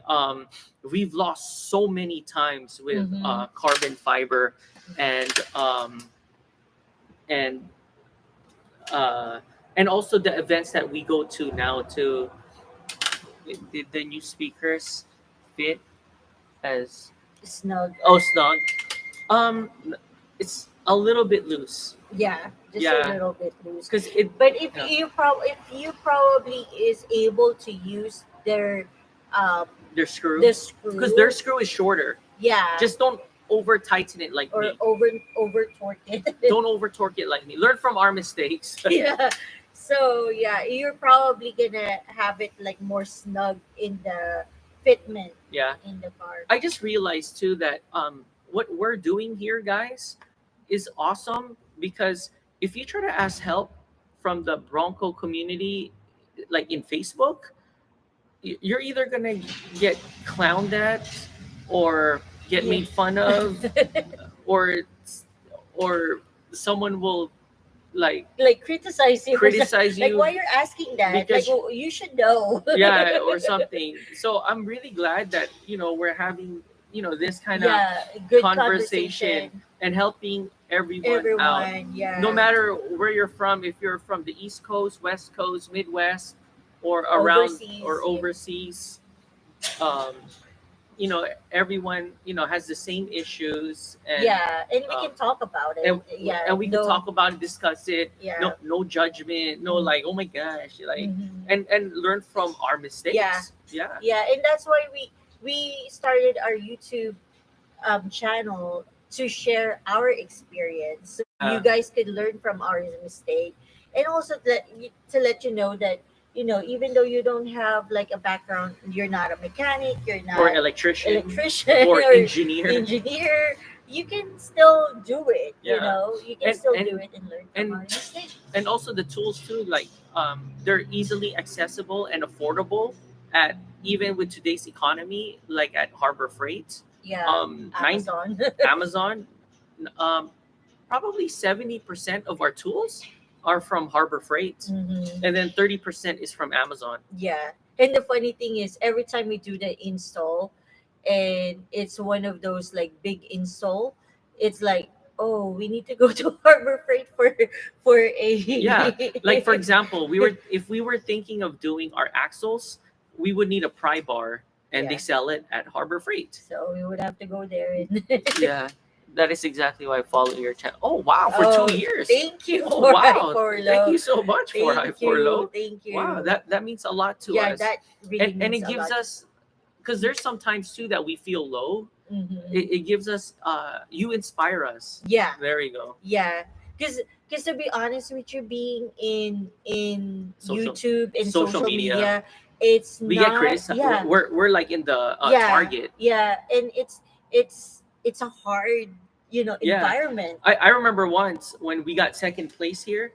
We've lost so many times with Mhm. carbon fiber, and and uh, and also the events that we go to now. To the new speakers fit as Snug. snug. Um, it's a little bit loose. Yeah, just Yeah. a little bit loose. Because it, But if Yeah. if you probably is able to use their um their screw, the screw, because their screw is shorter. yeah, Just don't over tighten it like or me. over torque it. Don't over torque it like me. Learn from our mistakes. Yeah. So yeah, you're probably gonna have it like more snug in the fitment Yeah. in the car. I just realized too that what we're doing here, guys, is awesome, because if you try to ask help from the Bronco community, like in Facebook, you're either gonna get clowned at, or get Yeah. made fun of, or someone will like Like criticize you. criticize Like you, why you're asking that? because- like you should know. yeah, or something. So I'm really glad that we're having this kind of Yeah, good conversation conversation. and helping everyone out, Everyone, yeah. no matter where you're from. If you're from the East Coast, West Coast, Midwest, or around Overseas, or yeah. overseas, um, everyone has the same issues, and Yeah, and we can talk about it. and, Yeah, and we can no- talk about it, discuss it. Yeah. No judgment, no like, oh my gosh, like, Mhm. and learn from our mistakes. Yeah. Yeah. Yeah, and that's why we started our YouTube channel to share our experience. So you guys could learn from our mistake, and also to let you know that even though you don't have like a background, you're not a mechanic, you're not Or electrician, or engineer. engineer, you can still do it. Yeah. You can And- still and- do it and learn and- from our mistakes. And also the tools too, like they're easily accessible and affordable at, even with today's economy, like at Harbor Freight, Yeah, nine Amazon. Amazon, probably 70% of our tools are from Harbor Freight, Mm-hmm. and then 30% is from Amazon. Yeah. And the funny thing is, every time we do the install, and it's one of those like big install, it's like, oh, we need to go to Harbor Freight for Yeah, like for a example, if we were thinking of doing our axles, we would need a pry bar, and they yeah. sell it at Harbor Freight. So we would have to go there and Yeah, that is exactly why I follow your channel. Oh wow, for oh, 2 years. thank you Oh for high wow, for thank you low. so much for high Thank for you. low. Thank Wow, you. that means a lot to Yeah, us, that really and means it a gives lot. us, because there's sometimes too that we feel low. Mm-hmm. It gives us you inspire us. Yeah. There you go. Yeah, because to be honest with you, being in Social YouTube and social social media. media, it's We get not. criticized. Yeah, We're like in the yeah, target. yeah, and it's a hard Yeah, environment. I remember once when we got second place here,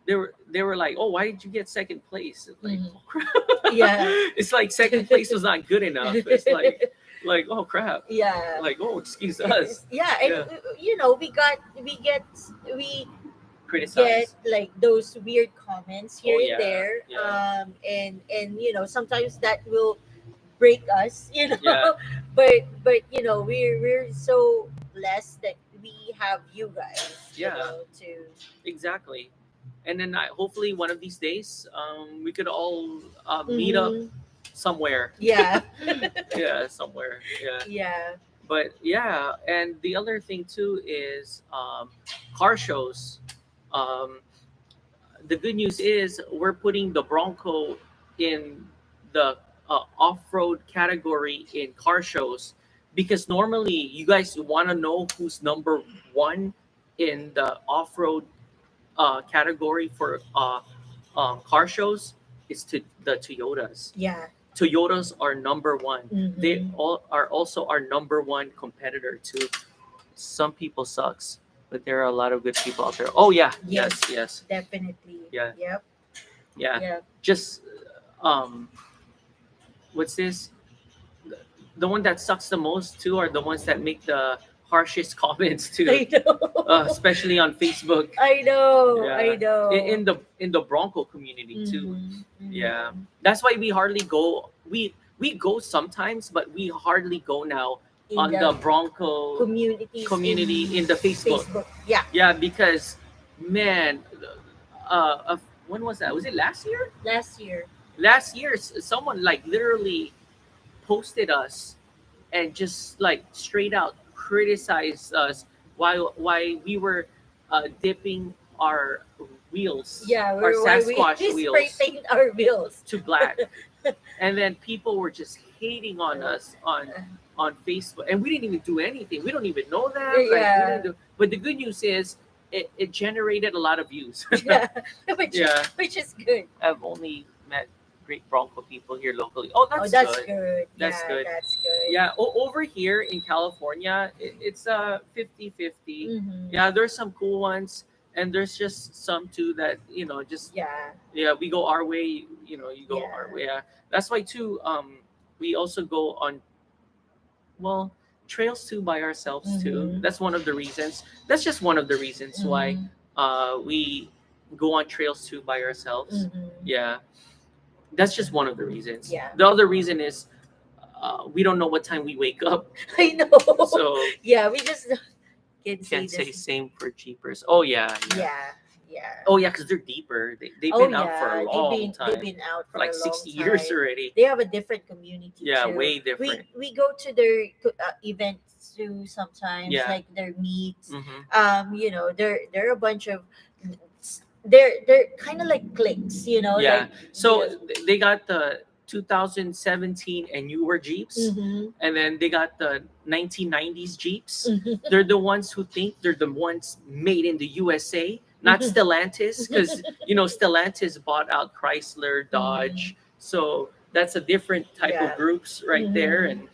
they were like, "Oh, why did you get second place?" It's like, Mhm. oh, crap. Yeah. It's like second place was not good enough. It's like oh crap. Yeah. Like oh excuse us. Yeah, and Yeah, we get criticize. like those weird comments here Oh and yeah, there, yeah, and sometimes that will break us, yeah, but we're so blessed that we have you guys, yeah. to Exactly. And then hopefully one of these days, we could all meet up Mhm. somewhere. Yeah. Yeah, somewhere. Yeah. Yeah. But yeah, and the other thing too is car shows. Um, the good news is we're putting the Bronco in the off-road category in car shows, because normally you guys want to know who's number one in the off-road category for car shows. Is to the Toyotas. Yeah. Toyotas are number one. They Mhm. all are also our number one competitor too. Some people sucks, but there are a lot of good people out there. Oh yeah, yes, Yes. yes, Definitely. yeah, Yep. yeah. Yep. Just what's this? The one that sucks the most too are the ones that make the harshest comments too, I know. especially on Facebook. I know. I Yeah, know. in the Bronco community too. Mhm. Yeah, Mhm. that's why we hardly go. We go sometimes, but we hardly go now In on the the Bronco communities community in the Facebook. Facebook. Yeah. Yeah, because man, when was that? Was it last year? Last year. Last year, someone like literally posted us and just like straight out criticized us why we were dipping our wheels, Yeah. our Where we Sasquatch spray wheels paint our bills. to black, and then people were just hating on us on Facebook, and we didn't even do anything. We don't even know them. Like, we Yeah. didn't do, but the good news is it generated a lot of views. Yeah. which Yeah. which is good. I've only met great Bronco people here locally. Oh, Oh, that's that's good. good. That's Yeah, good. that's good. Yeah, over here in California, it's 50-50. Mhm. Yeah, there's some cool ones, and there's just some too that just Yeah. yeah, we go our way. You go Yeah. our way. Yeah, that's why too. We also go on well trails too by ourselves too. Mhm. That's one of the reasons. That's just one of the reasons why Mhm. we go on trails too by ourselves. Mhm. Yeah, that's just one of the reasons. Yeah. The other reason is we don't know what time we wake up, I know. so Yeah, we just can say can't say this. same for Jeepers. Oh yeah, yeah. Yeah. Yeah. Oh yeah, because they're deeper. They've Oh been out for a yeah, long they've time, been out for for like a long 60 years time. already. They have a different community Yeah, too. way different. We go to their events too sometimes, Yeah. like their meets. Hmm. They're a bunch of they're kind of like cliques, Yeah. like So they got the 2017 and newer Jeeps, Mhm. and then they got the 1990s Jeeps. Mhm. They're the ones who think they're the ones made in the USA, not Stellantis, because Stellantis bought out Chrysler, Dodge, so that's a different type Yeah. of groups right there. Mhm. And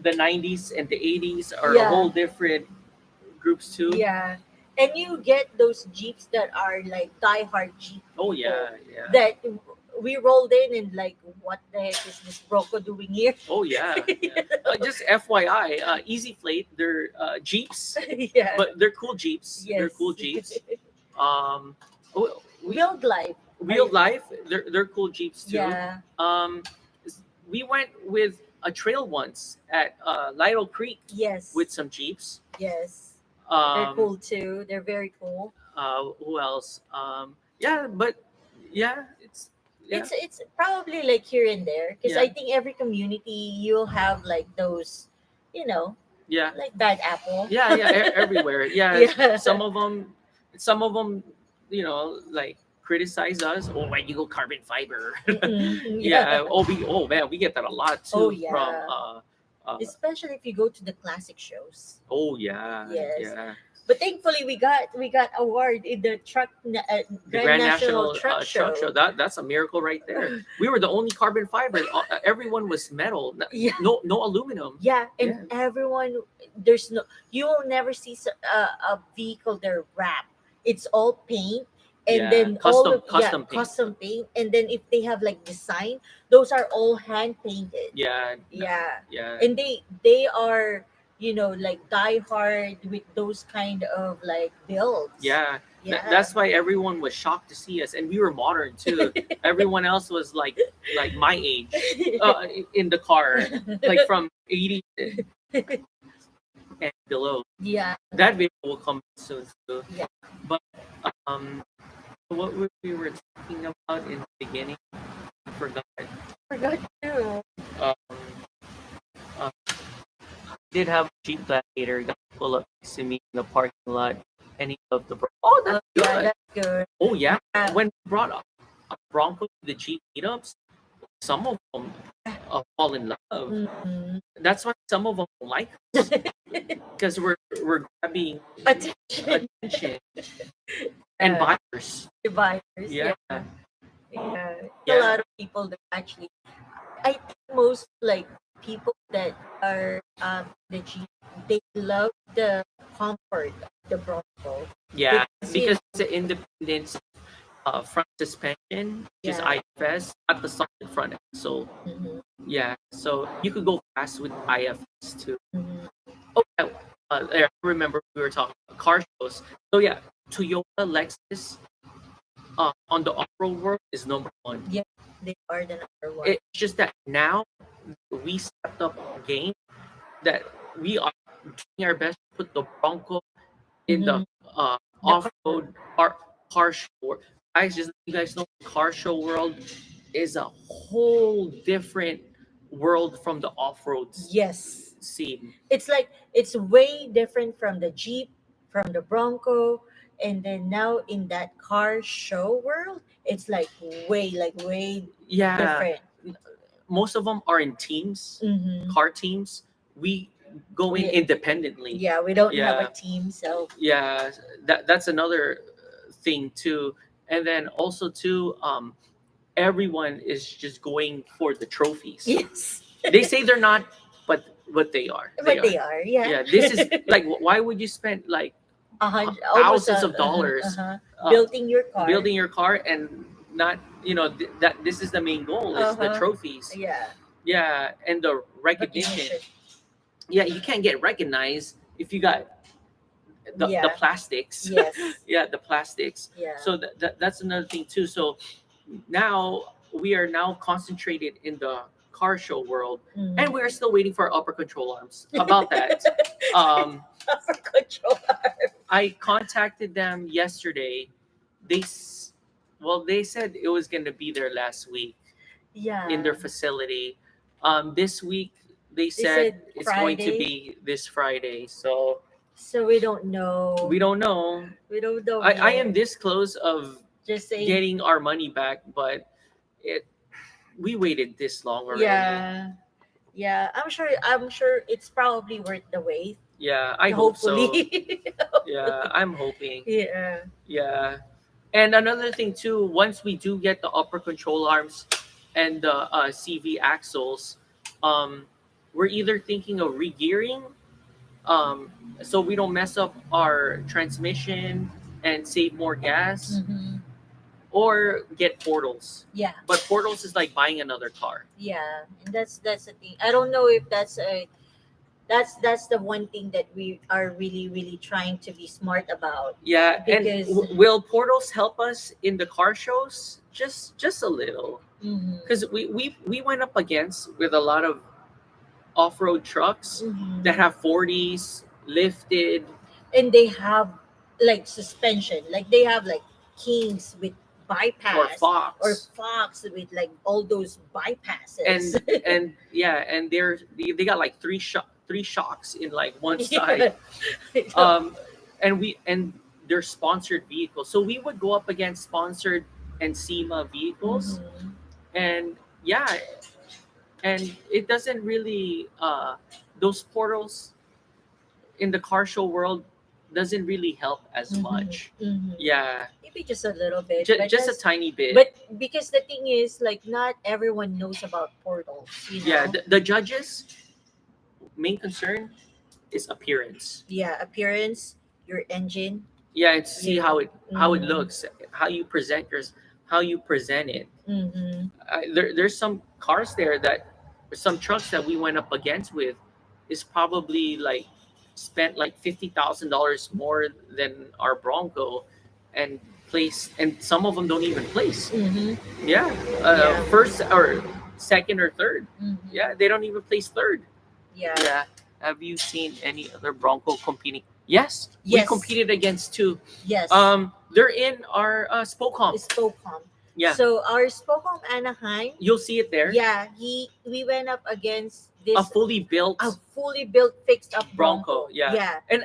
the 90s and the 80s are a Yeah. whole different groups too. Yeah, and you get those jeeps that are like diehard jeep. Oh people yeah, yeah. That we rolled in and like, what the heck is this Bronco doing here? Oh yeah. Yeah. Just FYI, Easy Flate, they're Jeeps, Yeah. but they're cool Jeeps. Yes. They're cool Jeeps. Um, Build Life. Real life, they're cool Jeeps too. Yeah. Um, we went with a trail once at Lido Creek Yes. with some Jeeps. Yes. They're Um, cool too. They're very cool. who else? Yeah, but yeah, yeah, It's probably like here and there because Yeah. I think every community you'll have like those, you know, yeah, like bad apple. yeah, everywhere. Yeah, Yeah. some of them, like criticize us. Oh, why you go carbon fiber? Mhm, Yeah. yeah. Oh man, we get that a lot Oh too from. yeah. Uh, Especially if you go to the classic shows. oh yeah, Yes. yeah. But thankfully we got award in the The Grand Grand National National Truck Truck Show. Show. That's a miracle right there. We were the only carbon fiber. Everyone was metal. Yeah. No aluminum. Yeah, and Yeah. everyone, there's no, you will never see a vehicle there wrap. It's all paint, and Yeah, then all of custom paint. custom paint, and then if they have like design, those are all hand painted. Yeah, Yeah, yeah, and they are, like die hard with those kind of like builds. yeah. Yeah. That's why everyone was shocked to see us, and we were modern too. Everyone else was like my age in the car, like from 80 and below. Yeah. That video will come soon too. Yeah. But what we were talking about in the beginning, I forgot. Forgot too. Um, uh, did have a Jeep Gladiator got pull up next to me in the parking lot, and he loved the. Oh, that's Yeah, good. that's good. Oh yeah. Yeah. When we brought up a Bronco to the Jeep meetups, some of them fall in love. Mhm. That's why some of them don't like us because we're grabbing Attention. attention and buyers. Buyers. Yeah. Yeah. Yeah. A lot of people that actually, I think most like people that are the Jeep, they love the comfort of the Bronco. Yeah, Because, because it's an independent front suspension, which is Yeah. IFS, not the solid front axle. Mhm, Yeah, so you could go fast with IFS too. mhm. Oh, yeah, I remember we were talking about car shows. So yeah, Toyota, Lexus, on the off-road world is number one. Yeah, they are the number one. It's just that now we stepped up our game, that we are doing our best to put the Bronco in the off-road car show world. Guys, just you guys know, the car show world is a whole different world from the off-road Yes. scene. It's like it's way different from the Jeep, from the Bronco, and then now in that car show world, it's like way Yeah, different. most of them are in teams, Mhm. car teams. We go in Yeah. independently. Yeah, we don't have Yeah. a team, so Yeah, that's another thing too. And then also too, everyone is just going for the trophies. yes. They say they're not, but they are. But they are, yeah. Yeah, this is like, why would you spend like Almost thousands of dollars building your car. building your car and not, that this is the main goal is the Uh-huh. trophies. Yeah. Yeah, and the recognition. Yeah, you can't get recognized if you got the Yeah. plastics. Yes. Yeah, the plastics. Yeah. So that's another thing too. So now we are now concentrated in the car show world, Mhm. and we are still waiting for upper control arms. About that, For controller. I contacted them yesterday. They said it was going to be there last week Yeah. in their facility. This week they said said it's going to Friday. be this Friday. So So we don't know. we don't know. We don't know. I yet. am this close of just saying. getting our money back, but we waited this long already. Yeah. Yeah. I'm sure it's probably worth the wait. Yeah, I hope so. Hopefully. Yeah, I'm hoping. Yeah. Yeah. And another thing too, once we do get the upper control arms and the CV axles, we're either thinking of regearing, so we don't mess up our transmission and save more gas, Mhm. or get portals. Yeah. But portals is like buying another car. Yeah. And that's the thing. I don't know if that's a That's the one thing that we are really really trying to be smart about. Yeah, and Because will portals help us in the car shows? Just a little, mhm, because we went up against with a lot of off-road trucks that mhm. have 40s lifted And they have like suspension, like they have like Kings with or bypass, or Fox, Fox with like all those bypasses. and yeah, and they got like three shocks in like one side. Yeah, I know. um and they're sponsored vehicles, so we would go up against sponsored and SEMA vehicles. Mhm. And yeah, and it doesn't really those portals in the car show world doesn't really help as Mhm. much. Mhm. Yeah, Maybe just a little bit, but just a tiny bit. but because the thing is, like, not everyone knows about portals, you Yeah, know. the judges main concern is appearance. Yeah, appearance, your engine, Yeah, and see yeah. how it Mm-hmm. looks, how you present yours, how you present it. Mm-hmm. There's some cars there that some trucks that we went up against with is probably like spent like $50,000 more than our Bronco, and place, and some of them don't even place. Mm-hmm. Yeah, Yeah. first or second or third. Mm-hmm. Yeah, they don't even place third. Yeah. Yeah. Have you seen any other Bronco competing? Yes, we Yes. competed against two. Yes. They're in our Spokehom. Spokehom. Yeah, So our Spokehom Anaheim, you'll see it there. yeah, we went up against A this fully built a fully built, fixed up Bronco. Bronco. Yeah, Yeah. and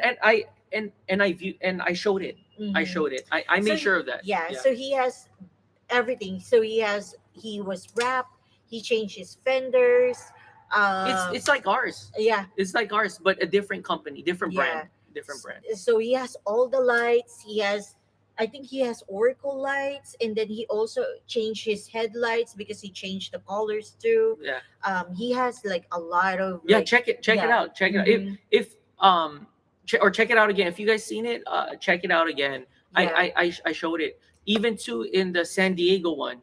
I view and I showed it. I Mm-hmm. showed it. I So made sure of that. yeah, Yeah. so he has everything. So he was wrapped. He changed his fenders. It's like ours. Yeah, It's like ours, but a different company, different yeah. brand, different brand. So he has all the lights. He has, I think he has Oracle lights, and then he also changed his headlights because he changed the colors too. Yeah. He has like a lot of Yeah, like, check it yeah. out. Check it out. Mhm. If or check it out again. If you guys seen it, check it out again. Yeah. I showed it even too in the San Diego one.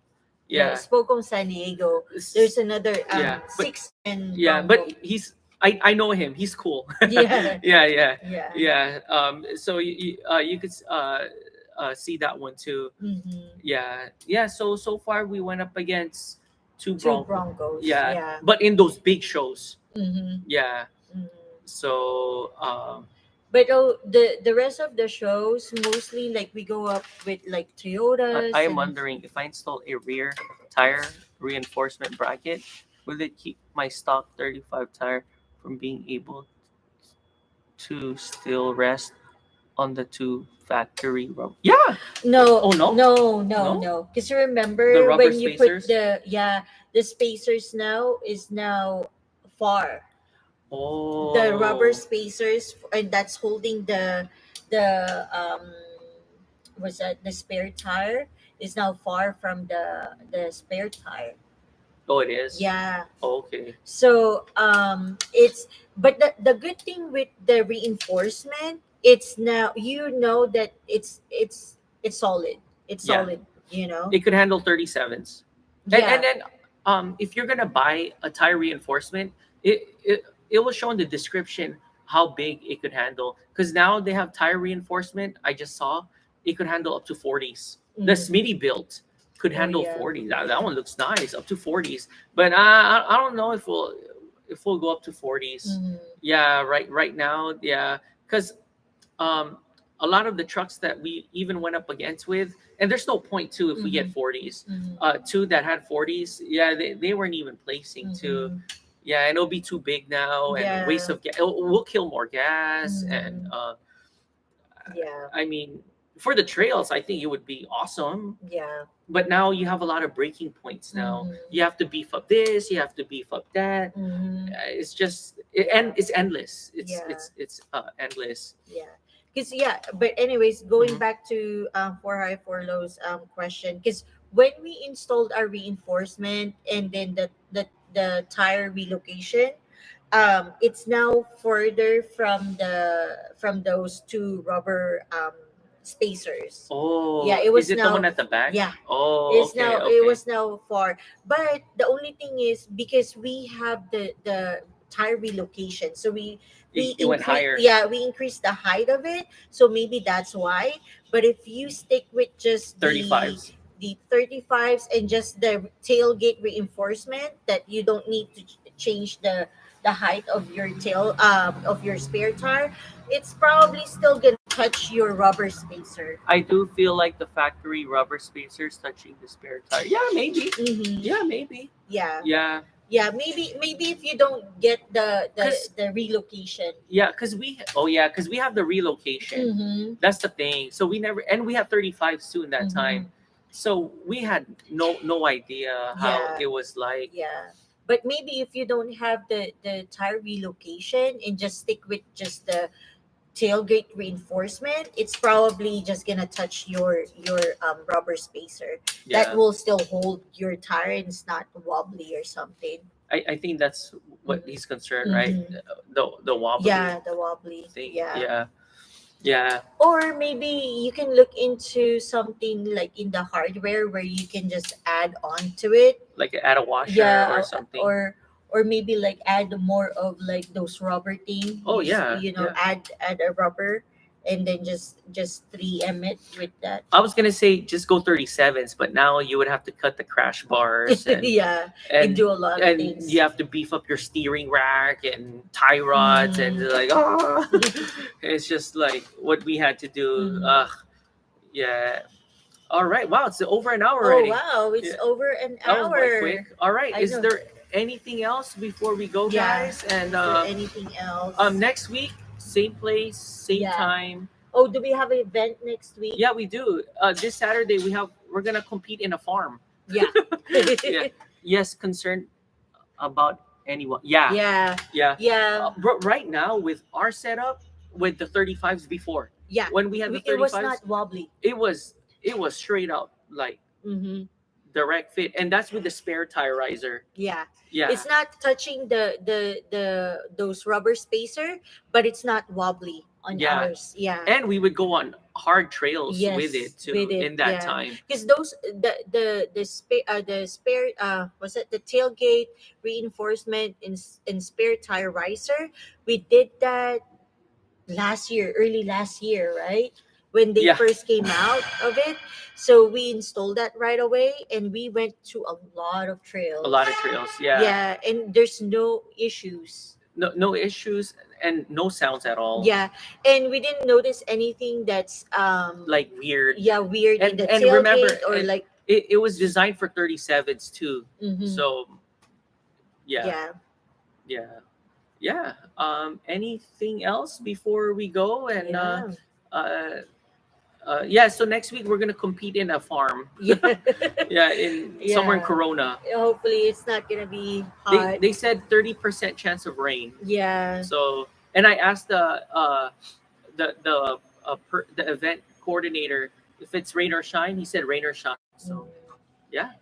Yeah, Yeah. spoke on San Diego. S- There's another yeah, but 6 and yeah, Bronco. but he's I know him. He's cool. Yeah. Yeah, yeah, Yeah. yeah. So you could see that one too. Mm-hmm. Yeah, yeah. So far we went up against two Two Bronco. Broncos. Yeah, Yeah. but in those big shows. Mm-hmm. Yeah. Mm-hmm. So But the rest of the shows, mostly like we go up with like Toyotas. I am And wondering if I install a rear tire reinforcement bracket, will it keep my stock 35 tire from being able to still rest on the two factory rubber? Yeah. no, Oh, no? No? no. Because The remember rubber when you put spacers? the spacers now is now far. Oh. The rubber spacers, and that's holding the what's that, the spare tire is now far from the spare tire. Oh, it is. Yeah. Okay. So it's, but the good thing with the reinforcement, it's now, you know, that it's solid. It's Yeah. solid, you know. It could handle 37s. Yeah. And then if you're gonna buy a tire reinforcement, it will show in the description how big it could handle, because now they have tire reinforcement. I just saw it could handle up to 40s. The Mhm. Smitty built could Oh, handle yeah. 40s. That one looks nice, up to 40s. But I don't know if we'll go up to 40s. Mhm. Yeah, right now, yeah, because um a lot of the trucks that we even went up against with, and there's no point to if we get Mhm. 40s. Mhm. Two that had 40s, yeah, they weren't even placing to. Mhm. Yeah, and it'll be too big now, and waste Yeah. of gas. We'll kill more gas, and Mhm. Yeah. I mean, for the trails, I think it would be awesome. Yeah. But now you have a lot of breaking points. Now Mhm. you have to beef up this, you have to beef up that. Mhm. It's just and it's endless. Yeah. It's endless. Yeah. Because yeah, but anyways, going Mhm. back to for high for lows question, because when we installed our reinforcement and then the tire relocation, it's now further from those two rubber spacers. Oh, Yeah, it was is it the now, one at the back? yeah, Oh, it's okay, now, it okay. was now far. But the only thing is, because we have the tire relocation. So It went higher. yeah, we increased the height of it. So maybe that's why. But if you stick with just 35s. the 35s and just the tailgate reinforcement, that you don't need to change the height of your tail of your spare tire, it's probably still gonna touch your rubber spacer. I do feel like the factory rubber spacers touching the spare tire. Yeah, maybe. Mm-hmm. Yeah, maybe. Yeah. Yeah. Yeah, maybe if you don't get the 'Cause- the relocation. Yeah, because we have the relocation. Mm-hmm. That's the thing. So we never, and we have 35s too in that time. So we had no idea how Yeah. it was like. Yeah. But maybe if you don't have the tire relocation and just stick with just the tailgate reinforcement, it's probably just gonna touch your rubber spacer. Yeah. That will still hold your tire and it's not wobbly or something. I think that's what he's concerned, right? Mhm. The wobbly Yeah, the wobbly. thing. Yeah. Yeah. Yeah. Or maybe you can look into something like in the hardware where you can just add on to it. Like add a washer Yeah, or something. or maybe like add more of like those rubber thing. Oh, yeah, You know, yeah. add a rubber and then just 3M it with that. I was gonna say just go 37s, but now you would have to cut the crash bars and Yeah, and you do a lot of and things. you have to beef up your steering rack and tie rods and Mhm. like it's just like what we had to do. Mhm. Yeah. All right. Wow, it's over an hour Oh already. wow, it's Yeah. over an That was quite hour. quick. All right. I Is know. there anything else before we go, Yeah. guys? And Or anything else? next week, same place, same Yeah. time. Oh, do we have an event next week? Yeah, we do. This Saturday we're gonna compete in a farm. Yeah. Yeah. Yes, concerned about anyone. Yeah. Yeah. Yeah. Yeah. Bro, right now with our setup with the 35s before, Yeah. when we had the It was 35s, not wobbly. it was straight out like Mm-hmm. direct fit, and that's with the spare tire riser. Yeah. Yeah. It's not touching the those rubber spacer, but it's not wobbly on Yeah. ours. Yeah. And we would go on hard trails Yes, with it too with it, in that yeah. time. Because those the spare was it the tailgate reinforcement in spare tire riser, we did that early last year, right, when they Yeah. first came out of it. So we installed that right away and we went to a lot of trails. A lot of trails. Yeah. Yeah, and there's no issues. No issues and no sounds at all. Yeah, and we didn't notice anything that's Like weird. yeah, weird in And- the and tailgate remember, or and- like It was designed for 37s too. mhm. So yeah. Yeah. Yeah. Yeah. Anything else before we go? And Yeah. yeah, so next week we're gonna compete in a farm. Yeah. Yeah, in somewhere in Yeah. Corona. Hopefully it's not gonna be hot. They said 30% chance of rain. Yeah. So, and I asked the event coordinator if it's rain or shine. He said rain or shine. So yeah.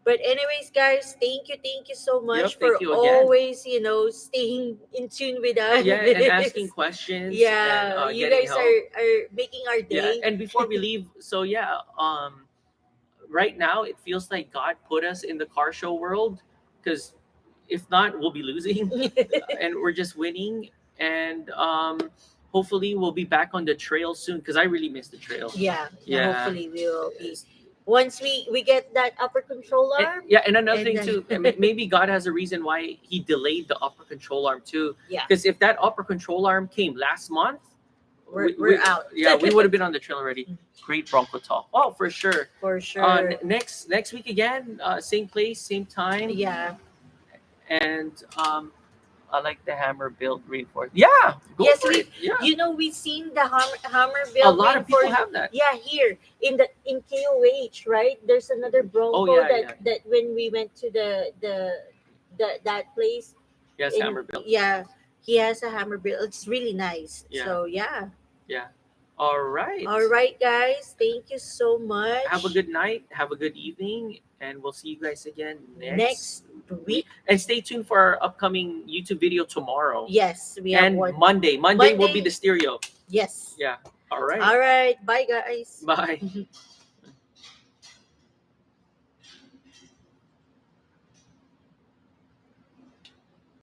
But anyways, guys, thank you so much Yep, thank for you again. always, staying in tune with us. Yeah, and asking questions. Yeah, and, you getting guys help. are making our Yeah, day. and before we leave, so yeah, right now it feels like God put us in the car show world, because if not, we'll be losing, and we're just winning. And hopefully we'll be back on the trail soon, because I really miss the trail. Yeah. Yeah. Hopefully we will be. Once we get that upper control arm. Yeah, and another And thing then- too, maybe God has a reason why He delayed the upper control arm too. Yeah. Because if that upper control arm came last month, We're out. Yeah, we would have been on the trail already. Great Bronco talk. Wow, for sure. For sure. Next week again, same place, same time. Yeah. And I like the hammer built reinforced. Yeah. Go Yes, for it. Yeah. We've seen the hammer A built lot of people reinforced- have that. Yeah, here in KOH, right? There's another Bronco Oh, yeah, that when we went to that place. Yes, in- hammer built. Yeah, he has a hammer built. It's really nice. Yeah. So yeah. All right. All right, guys. Thank you so much. Have a good night. Have a good evening, and we'll see you guys again next week. And stay tuned for our upcoming YouTube video tomorrow. Yes, we have And one. Monday will be Monday. the stereo. Yes. Yeah. All right. All right. Bye, guys. Bye.